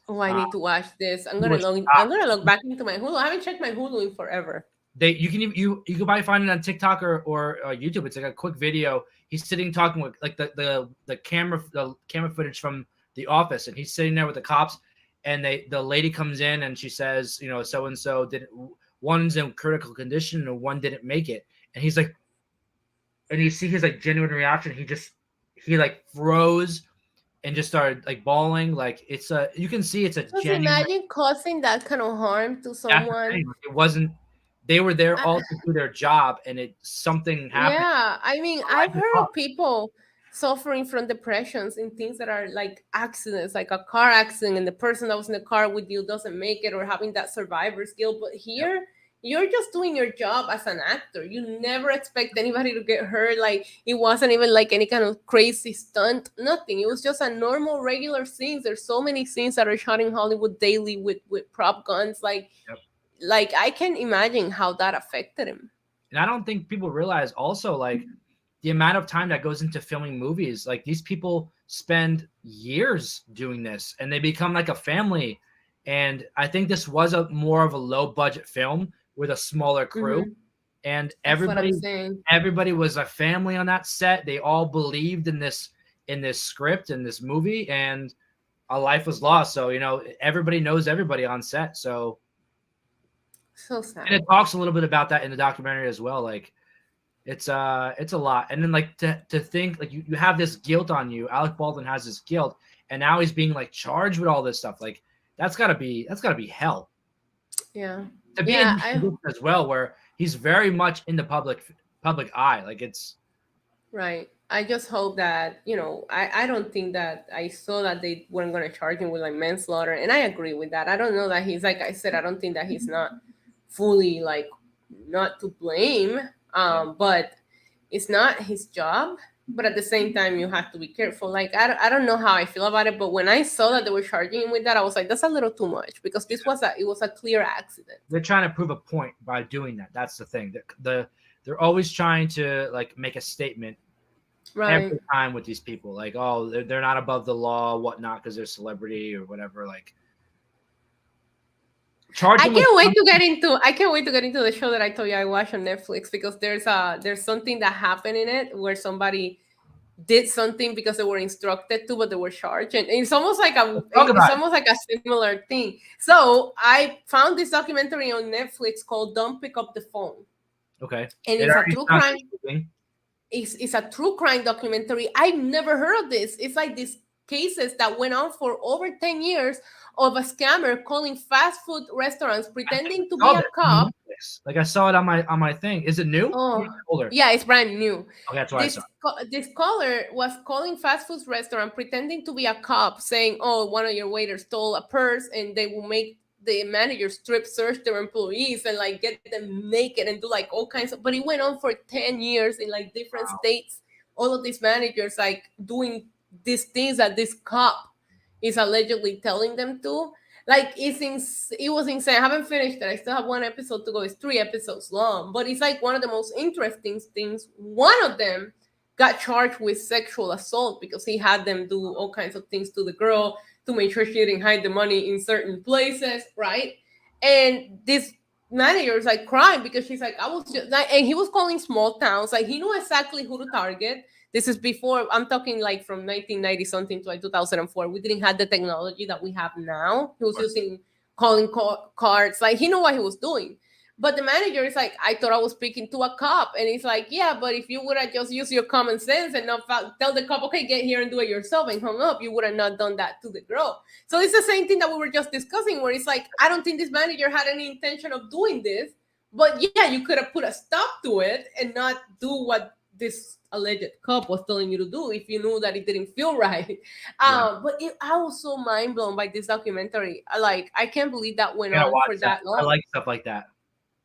Oh, I need to watch this. He was I'm gonna log back into my Hulu. I haven't checked my Hulu in forever. You can probably find it on TikTok or YouTube. It's like a quick video. He's sitting talking with like the camera footage from The Office, and he's sitting there with the cops, and the lady comes in and she says, you know, so and so didn't, one's in critical condition and one didn't make it, and he's like, and you see his like genuine reaction. He like froze and just started like bawling. Like you can see it's a Just genuine. imagine causing that kind of harm to someone. It wasn't. They were there all to do their job, and something happened. Yeah, I mean, I've heard of people suffering from depressions in things that are like accidents, like a car accident, and the person that was in the car with you doesn't make it, or having that survivor's guilt. But here, you're just doing your job as an actor. You never expect anybody to get hurt. Like, it wasn't even like any kind of crazy stunt, nothing. It was just a normal, regular scenes. There's so many scenes that are shot in Hollywood daily with prop guns. Like I can imagine how that affected him. And I don't think people realize also like the amount of time that goes into filming movies. Like these people spend years doing this and they become like a family. And I think this was more of a low budget film with a smaller crew. Mm-hmm. And everybody was a family on that set. They all believed in this script, in this movie, and a life was lost. So, you know, everybody knows everybody on set. So sad. And it talks a little bit about that in the documentary as well. Like it's a lot. And then like to think like you have this guilt on you. Alec Baldwin has this guilt, and now he's being like charged with all this stuff. Like that's gotta be hell. Yeah. To be in as well, where he's very much in the public eye. Like it's right. I just hope that, you know, I don't think that I saw that they weren't going to charge him with like manslaughter. And I agree with that. I don't know that he's, like I said, I don't think that he's not fully like not to blame. But it's not his job. But at the same time, you have to be careful. Like, I don't know how I feel about it. But when I saw that they were charging him with that, I was like, that's a little too much, because it was a clear accident. They're trying to prove a point by doing that. That's the thing. They're always trying to like make a statement. Right. Every time with these people, like, oh, they're not above the law, whatnot, because they're celebrity or whatever. Like, I can't wait to get into the show that I told you I watched on Netflix, because there's something that happened in it where somebody did something because they were instructed to, but they were charged, and it's almost like a similar thing. So I found this documentary on Netflix called "Don't Pick Up the Phone." Okay, and it's a true crime. It's a true crime documentary. I've never heard of this. It's like these cases that went on for over 10 years of a scammer calling fast food restaurants pretending to be a cop. Like I saw it on my thing. Is it new? Oh, yeah, it's brand new. Okay, that's what I saw. This caller was calling fast food restaurant pretending to be a cop, saying, "Oh, one of your waiters stole a purse," and they will make the manager strip search their employees and like get them naked and do like all kinds of, but it went on for 10 years in like different states. All of these managers like doing these things that this cop is allegedly telling them to. Like it was insane. I haven't finished it. I still have one episode to go. It's 3 episodes long, but it's like one of the most interesting things. One of them got charged with sexual assault because he had them do all kinds of things to the girl to make sure she didn't hide the money in certain places, right? And this manager is like crying because she's like, I was just like, and he was calling small towns, like he knew exactly who to target. This is before, I'm talking like from 1990 something to like 2004. We didn't have the technology that we have now. He was using calling cards, like he knew what he was doing. But the manager is like, I thought I was speaking to a cop. And he's like, yeah, but if you would have just used your common sense and not tell the cop, okay, get here and do it yourself, and hung up, you would have not done that to the girl. So it's the same thing that we were just discussing, where it's like, I don't think this manager had any intention of doing this. But yeah, you could have put a stop to it and not do what this alleged cop was telling you to do if you knew that it didn't feel right. But I was so mind blown by this documentary. I can't believe that went I gotta on watch for that. that long. I like stuff like that.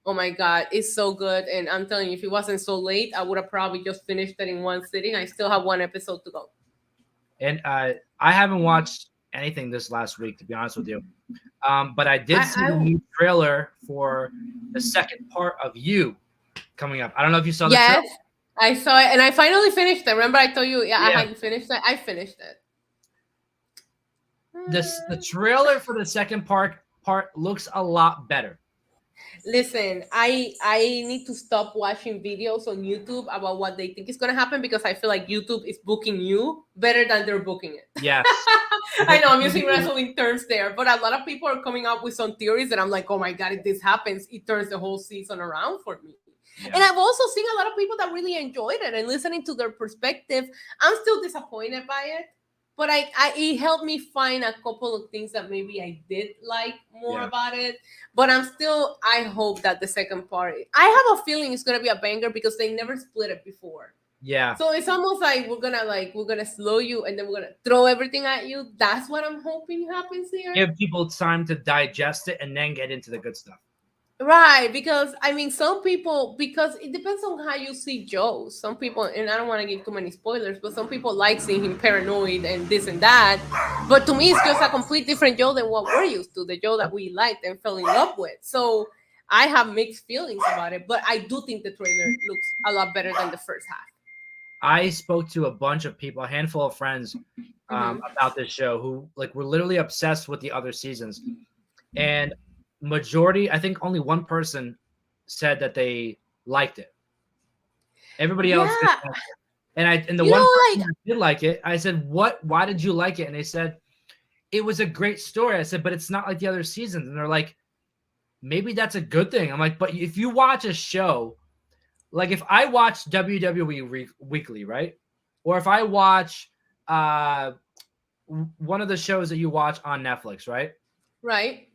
Oh my God, it's so good. And I'm telling you, if it wasn't so late, I would have probably just finished it in one sitting. I still have one episode to go. And I haven't watched anything this last week, to be honest with you. But I did see the new trailer for the second part of You coming up. I don't know if you saw the trailer. Yes, I saw it, and I finally finished it. Remember I told you, I hadn't finished it? I finished it. The trailer for the second part looks a lot better. Listen, I need to stop watching videos on YouTube about what they think is going to happen, because I feel like YouTube is booking you better than they're booking it. Yes. I know I'm using wrestling terms there, but a lot of people are coming up with some theories that I'm like, oh my God, if this happens, it turns the whole season around for me. Yeah. And I've also seen a lot of people that really enjoyed it, and listening to their perspective, I'm still disappointed by it. But it helped me find a couple of things that maybe I did like more about it. But I hope that the second part, I have a feeling it's going to be a banger, because they never split it before. Yeah. So it's almost like we're going to slow you, and then we're going to throw everything at you. That's what I'm hoping happens here. Give people time to digest it and then get into the good stuff. Right, because I mean, some people, because it depends on how you see Joe. Some people, and I don't want to give too many spoilers, but some people like seeing him paranoid and this and that. But to me, it's just a complete different Joe than what we're used to, the Joe that we liked and fell in love with. So I have mixed feelings about it, but I do think the trailer looks a lot better than the first half. I spoke to a bunch of people, a handful of friends about this show who were literally obsessed with the other seasons. And majority, I think only one person said that they liked it. Everybody else didn't like it. And the one person that did like it, I said, why did you like it? And they said, it was a great story. I said, but it's not like the other seasons. And they're like, maybe that's a good thing. I'm like, but if you watch a show, like if I watch WWE weekly, right? Or if I watch one of the shows that you watch on Netflix, right? Right.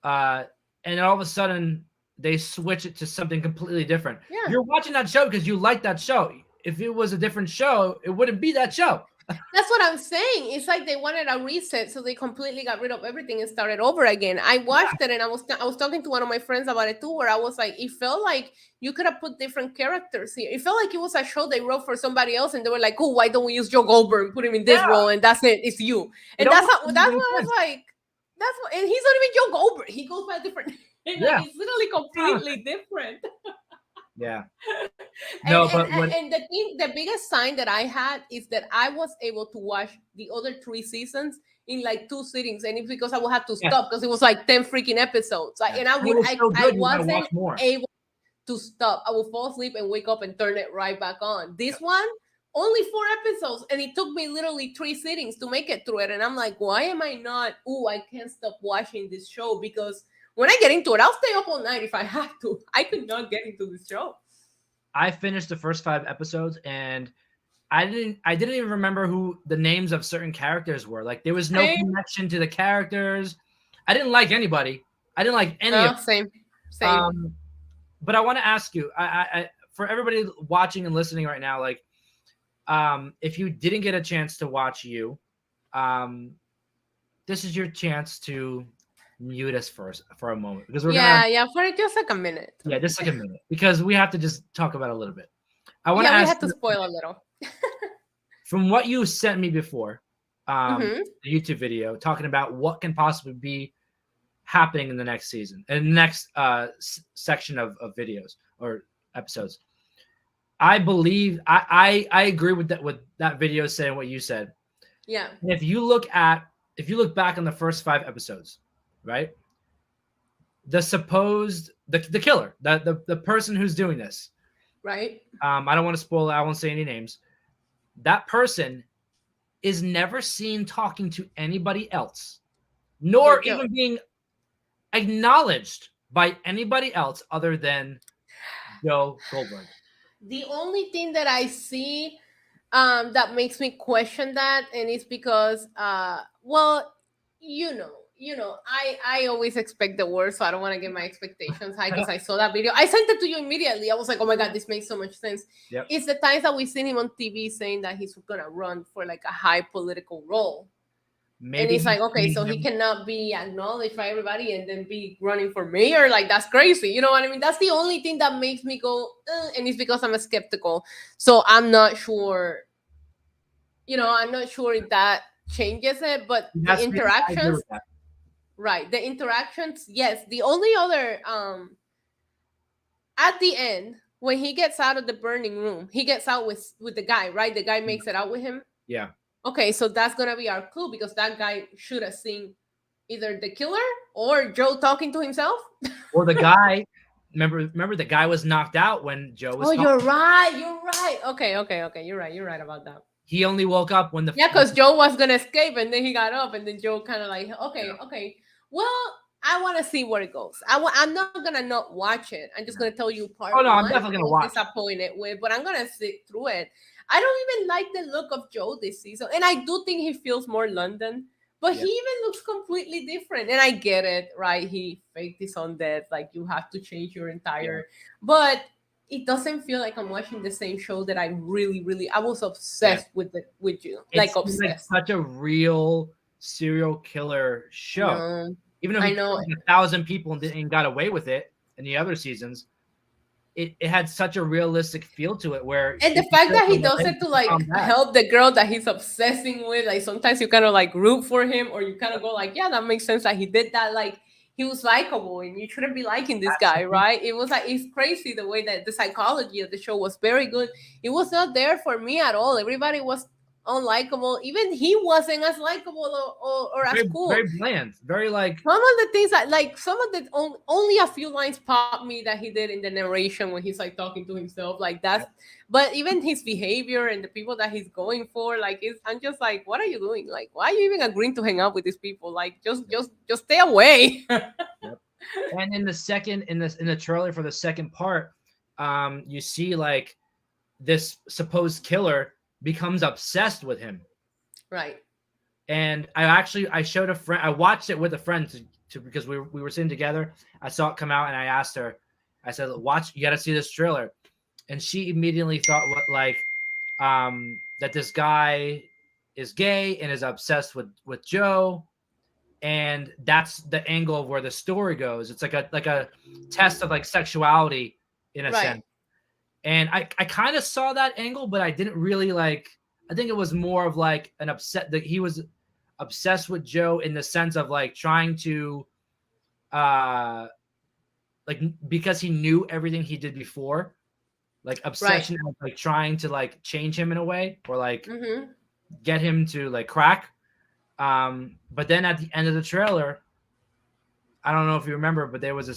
And all of a sudden they switch it to something completely different. Yeah. You're watching that show because you like that show. If it was a different show, it wouldn't be that show. That's what I'm saying. It's like they wanted a reset, so they completely got rid of everything and started over again. I watched it, and I was talking to one of my friends about it too, where I was like, it felt like you could have put different characters here. It felt like it was a show they wrote for somebody else, and they were like, oh, why don't we use Joe Goldberg and put him in this role, and that's it, it's you. And that's what I was like. And he's not even Joe Goldberg. He goes by a different name. It's literally completely different. Yeah. No, and the biggest sign that I had is that I was able to watch the other 3 seasons in like 2 sittings, and it's because I would have to stop because it was like 10 freaking episodes. And I wasn't able to stop. I would fall asleep and wake up and turn it right back on. This one, only 4 episodes, and it took me literally 3 sittings to make it through it. And I'm like, why am I not? I can't stop watching this show, because when I get into it, I'll stay up all night if I have to. I could not get into this show. I finished the first 5 episodes, and I didn't even remember who the names of certain characters were. Like, there was no connection to the characters. I didn't like anybody. I didn't like any of them. Same. But I want to ask you, I for everybody watching and listening right now, like, if you didn't get a chance to watch You, this is your chance to mute us for a moment, because we're for just like a minute. Yeah, just like a minute, because we have to just talk about it a little bit. I want to ask. We have to spoil a little. From what you sent me before, the YouTube video talking about what can possibly be happening in the next season and the next section of videos or episodes, I believe I agree with that video saying what you said. Yeah. And if you look back on the first 5 episodes, right? The killer, the person who's doing this, right? I don't want to spoil it. I won't say any names. That person is never seen talking to anybody else, nor even being acknowledged by anybody else other than Joe Goldberg. The only thing that I see that makes me question that, and it's because, I always expect the worst, so I don't want to get my expectations high because I saw that video. I sent it to you immediately. I was like, oh my God, this makes so much sense. Yep. It's the times that we've seen him on TV saying that he's going to run for like a high political role. Maybe and it's like, okay, so he cannot be acknowledged by everybody and then be running for mayor. Like, that's crazy. You know what I mean? That's the only thing that makes me go, and it's because I'm skeptical. So I'm not sure, I'm not sure if that changes it, but the interactions, right? The interactions, yes. The only other, at the end, when he gets out of the burning room, he gets out with the guy, right? The guy makes it out with him. Yeah. Okay, so that's gonna be our clue because that guy should have seen either the killer or Joe talking to himself, or the guy. Remember, the guy was knocked out when Joe was. Oh, you're right. Okay. You're right about that. He only woke up when the because Joe was gonna escape, and then he got up, and then Joe kind of like, okay. Well, I want to see where it goes. I'm not gonna not watch it. I'm just gonna tell you part. Oh no, I'm definitely gonna watch. Disappointed with, but I'm gonna sit through it. I don't even like the look of Joe this season, and I do think he feels more London. But he even looks completely different, and I get it, right? He faked his own death, like you have to change your entire. But it doesn't feel like I'm watching the same show that I really. I was obsessed with you, like obsessed. Like such a real serial killer show. Even though he killed 1,000 people and got away with it in the other seasons, it had such a realistic feel to it. And the fact that he does it to like help the girl that he's obsessing with, like sometimes you kind of like root for him, or you kind of go like, yeah, that makes sense that he did that. Like he was likable, and you shouldn't be liking this guy, right? It was like, it's crazy the way that the psychology of the show was very good. It was not there for me at all. Everybody was unlikable. Even he wasn't as likable or as cool. Very bland. Very like some of the things that like some of the only a few lines pop me that he did in the narration when he's like talking to himself, like that's. But even his behavior and the people that he's going for, like, I'm just like, what are you doing? Like, why are you even agreeing to hang out with these people? Like, just stay away. And in the trailer for the second part, you see like this supposed killer becomes obsessed with him, right? And I showed a friend. I watched it with a friend to because we were sitting together. I saw it come out, and I asked her. I said, "Watch, you got to see this trailer." And she immediately thought that this guy is gay and is obsessed with Joe, and that's the angle of where the story goes. It's like a test of like sexuality in a sense. And I kind of saw that angle, but I didn't really like. I think it was more of like an upset that he was obsessed with Joe in the sense of like trying to, like because he knew everything he did before, like obsession of like trying to like change him in a way or like get him to like crack. But then at the end of the trailer, I don't know if you remember, but there was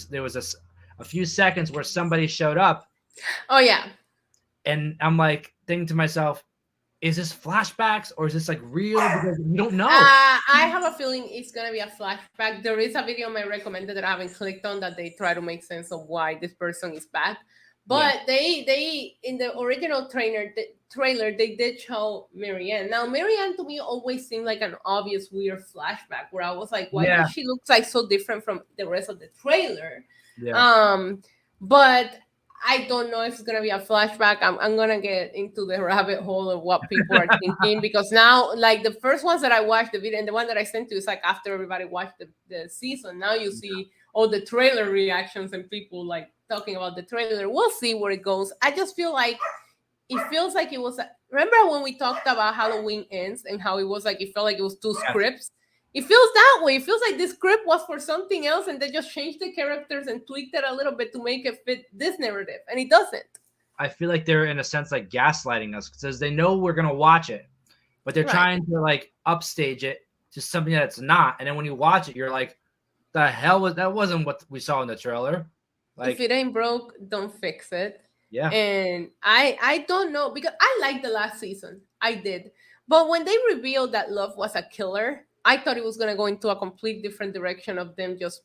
a few seconds where somebody showed up. Oh yeah. And I'm like thinking to myself, is this flashbacks or is this like real? Because we don't know. I have a feeling it's gonna be a flashback. There is a video I recommended that I haven't clicked on that they try to make sense of why this person is back. But they in the original trailer they did show Marianne. Now Marianne to me always seemed like an obvious weird flashback where I was like, why does she look like so different from the rest of the trailer? But I don't know if it's gonna be a flashback. I'm gonna get into the rabbit hole of what people are thinking because now, like the first ones that I watched the video and the one that I sent to is like after everybody watched the season. Now you see all the trailer reactions and people like talking about the trailer. We'll see where it goes. I just feel like it feels like it was. Remember when we talked about Halloween Ends and how it was like it felt like it was two scripts. It feels that way. It feels like this script was for something else and they just changed the characters and tweaked it a little bit to make it fit this narrative. And it doesn't. I feel like they're in a sense like gaslighting us because they know we're going to watch it, but they're trying to like upstage it to something that it's not. And then when you watch it, you're like, the hell that wasn't what we saw in the trailer. Like, if it ain't broke, don't fix it. Yeah. And I don't know because I liked the last season. I did. But when they revealed that Love was a killer, I thought it was going to go into a complete different direction of them just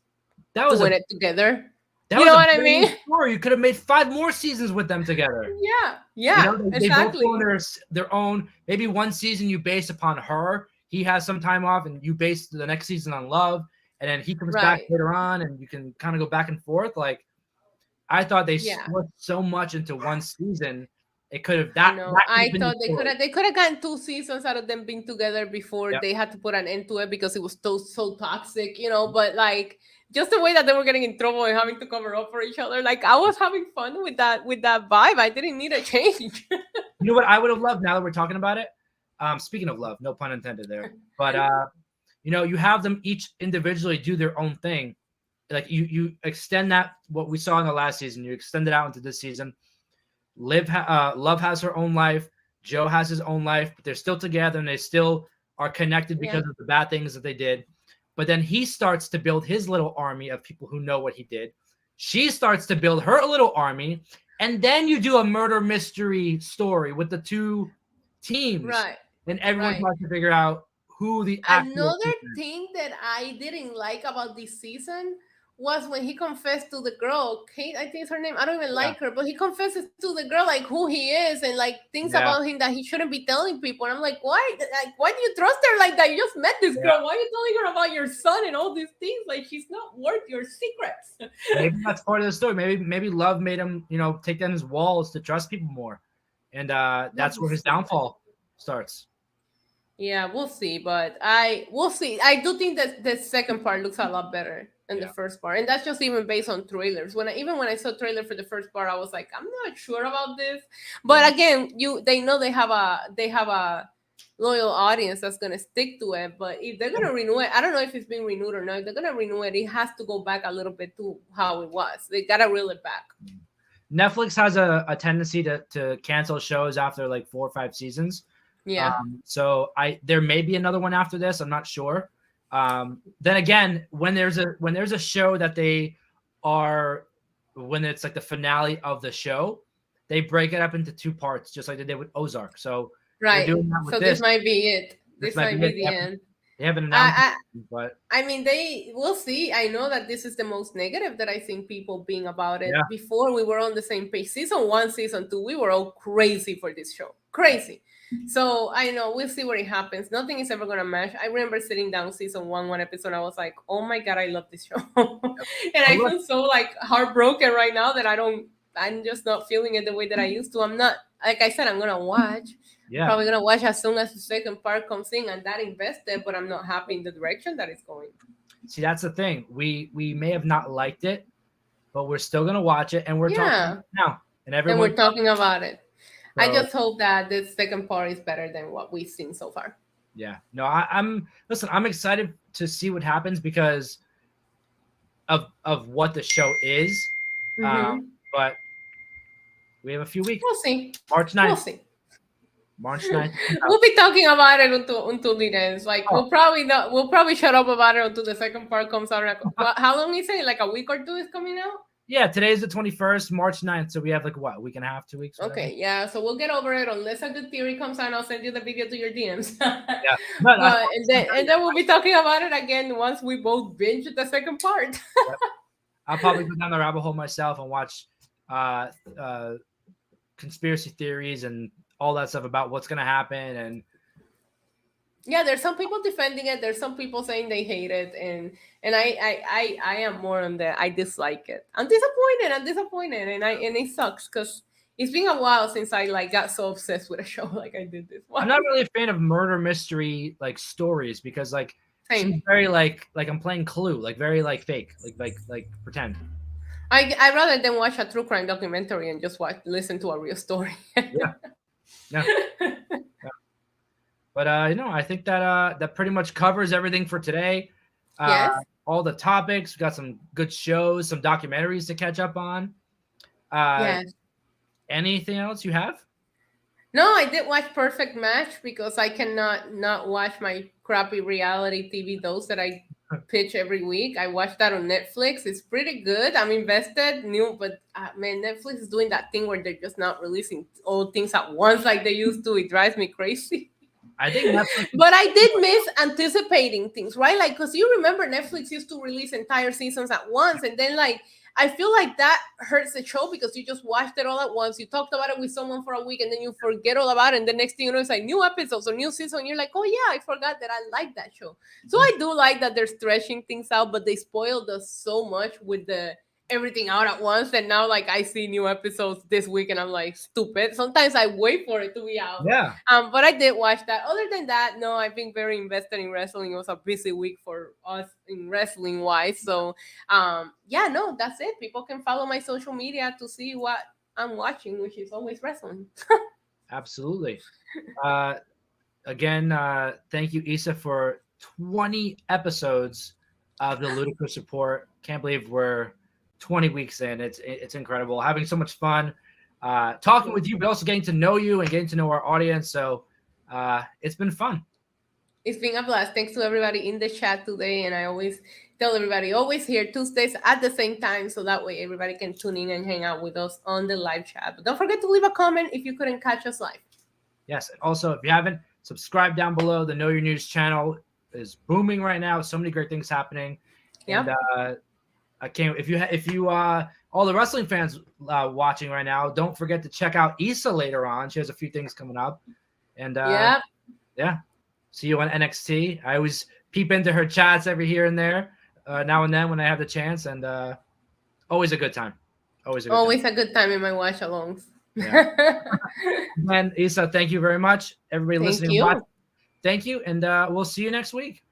doing it together. You know what I mean? Story. You could have made 5 more seasons with them together. Yeah, they both go on their own. Maybe one season you base upon her. He has some time off, and you base the next season on Love. and then he comes back Right. later on, and you can kind of go back and forth. Like, I thought they Yeah. split so much into one season. It could have I that know. that could have I been the thought story. they could have gotten 2 seasons out of them being together before Yep. they had to put an end to it because it was so toxic, you know. But like just the way that they were getting in trouble and having to cover up for each other, like I was having fun with that vibe. I didn't need a change. You know what I would have loved now that we're talking about it? Speaking of love, no pun intended there. But you know, you have them each individually do their own thing. Like you extend that what we saw in the last season, you extend it out into this season. Love has her own life. Joe has his own life, but they're still together and they still are connected Yeah. because of the bad things that they did. But then he starts to build his little army of people who know what he did. She starts to build her little army. And then you do a murder mystery story with the two teams. Right. And everyone Right. tries to figure out who the actual Another thing that I didn't like about this season was when he confessed to the girl, Kate, I think is her name. I don't even like her, but he confesses to the girl like who he is and like things about him that he shouldn't be telling people. And I'm like, why? Like, why do you trust her like that? You just met this girl. Why are you telling her about your son and all these things? Like she's not worth your secrets. Maybe that's part of the story. Maybe love made him, you know, take down his walls to trust people more. And that's where his downfall starts. Yeah, we'll see, but we'll see. I do think that the second part looks a lot better than the first part, and that's just even based on trailers. When I saw trailer for the first part, I was like, I'm not sure about this. But again, they know they have a loyal audience that's gonna stick to it. But if they're gonna renew it, I don't know if it's been renewed or not. If they're gonna renew it, it has to go back a little bit to how it was. They gotta reel it back. Netflix has a tendency to cancel shows after like 4 or 5 seasons. Yeah. So there may be another one after this. I'm not sure. Then again, when there's a show that when it's like the finale of the show, they break it up into 2 parts, just like they did with Ozark. So right. So this might be it. This might be the end. They haven't announced it, but I mean, we'll see. I know that this is the most negative that I think people being about it. Yeah. Before we were on the same page. Season 1, season 2, we were all crazy for this show. Crazy. So I know we'll see what it happens. Nothing is ever gonna match. I remember sitting down season 1 episode. I was like, oh my God, I love this show. And I feel so like heartbroken right now that I'm just not feeling it the way that I used to. I'm not, like I said, I'm gonna watch. Yeah. Probably gonna watch as soon as the second part comes in, and that invested, but I'm not happy in the direction that it's going. See, that's the thing. We may have not liked it, but we're still gonna watch it, and we're talking about it now, and we're talking about it. So, I just hope that the second part is better than what we've seen so far. Yeah, no, I'm excited to see what happens because of what the show is, but we have a few weeks. We'll see. March 9th. We'll see. March 9th. We'll be talking about it until it ends. Like we'll probably shut up about it until the second part comes out. How long is it? Like a week or 2 is coming out? Yeah, today's the 21st, March 9th. So we have like what, a week and a half, 2 weeks? Okay, yeah. So we'll get over it unless a good theory comes out. I'll send you the video to your DMs. Yeah. And then we'll be talking about it again once we both binge the second part. Yep. I'll probably go down the rabbit hole myself and watch conspiracy theories and all that stuff about what's gonna happen. And yeah, there's some people defending it. There's some people saying they hate it, and I am more on the I dislike it. I'm disappointed, and it sucks because it's been a while since I like got so obsessed with a show like I did this one. I'm not really a fan of murder mystery like stories because like it's very like I'm playing Clue, like very like fake, like pretend. I rather than watch a true crime documentary and just listen to a real story. Yeah. But I think that pretty much covers everything for today. Yes. All the topics. We got some good shows, some documentaries to catch up on. Yes. Anything else you have? No, I did watch Perfect Match because I cannot not watch my crappy reality TV those that I pitch every week. I watched that on Netflix. It's pretty good. I'm invested. But man, Netflix is doing that thing where they're just not releasing all things at once like they used to. It drives me crazy. I think Netflix. But I did miss anticipating things, right? Like, because you remember Netflix used to release entire seasons at once, and then like I feel like that hurts the show because you just watched it all at once. You talked about it with someone for a week and then you forget all about it. And the next thing you know, it's like new episodes or new season. You're like, oh yeah, I forgot that I like that show. So I do like that they're stretching things out, but they spoiled us so much with the everything out at once that now like I see new episodes this week and I'm like stupid. Sometimes I wait for it to be out. Yeah. But I did watch that. Other than that, no, I've been very invested in wrestling. It was a busy week for us in wrestling wise. So yeah, no, that's it. People can follow my social media to see what I'm watching, which is always wrestling. Absolutely. Again, thank you, Issa, for 20 episodes of the Ludicrous Report. Can't believe we're 20 weeks in. It's incredible. Having so much fun talking with you, but also getting to know you and getting to know our audience. So it's been fun. It's been a blast. Thanks to everybody in the chat today. And I always tell everybody, always here Tuesdays at the same time. So that way everybody can tune in and hang out with us on the live chat. But don't forget to leave a comment if you couldn't catch us live. Yes. And also, if you haven't, subscribe down below. The Know Your News channel is booming right now. So many great things happening. Yeah. And I can't, if you all the wrestling fans watching right now, don't forget to check out Issa later on. She has a few things coming up. And yeah. See you on NXT. I always peep into her chats every here and there, now and then when I have the chance, and always a good time. Always a good time in my watch alongs. Yeah. And Issa, thank you very much. Everybody listening, you. Thank you, and we'll see you next week.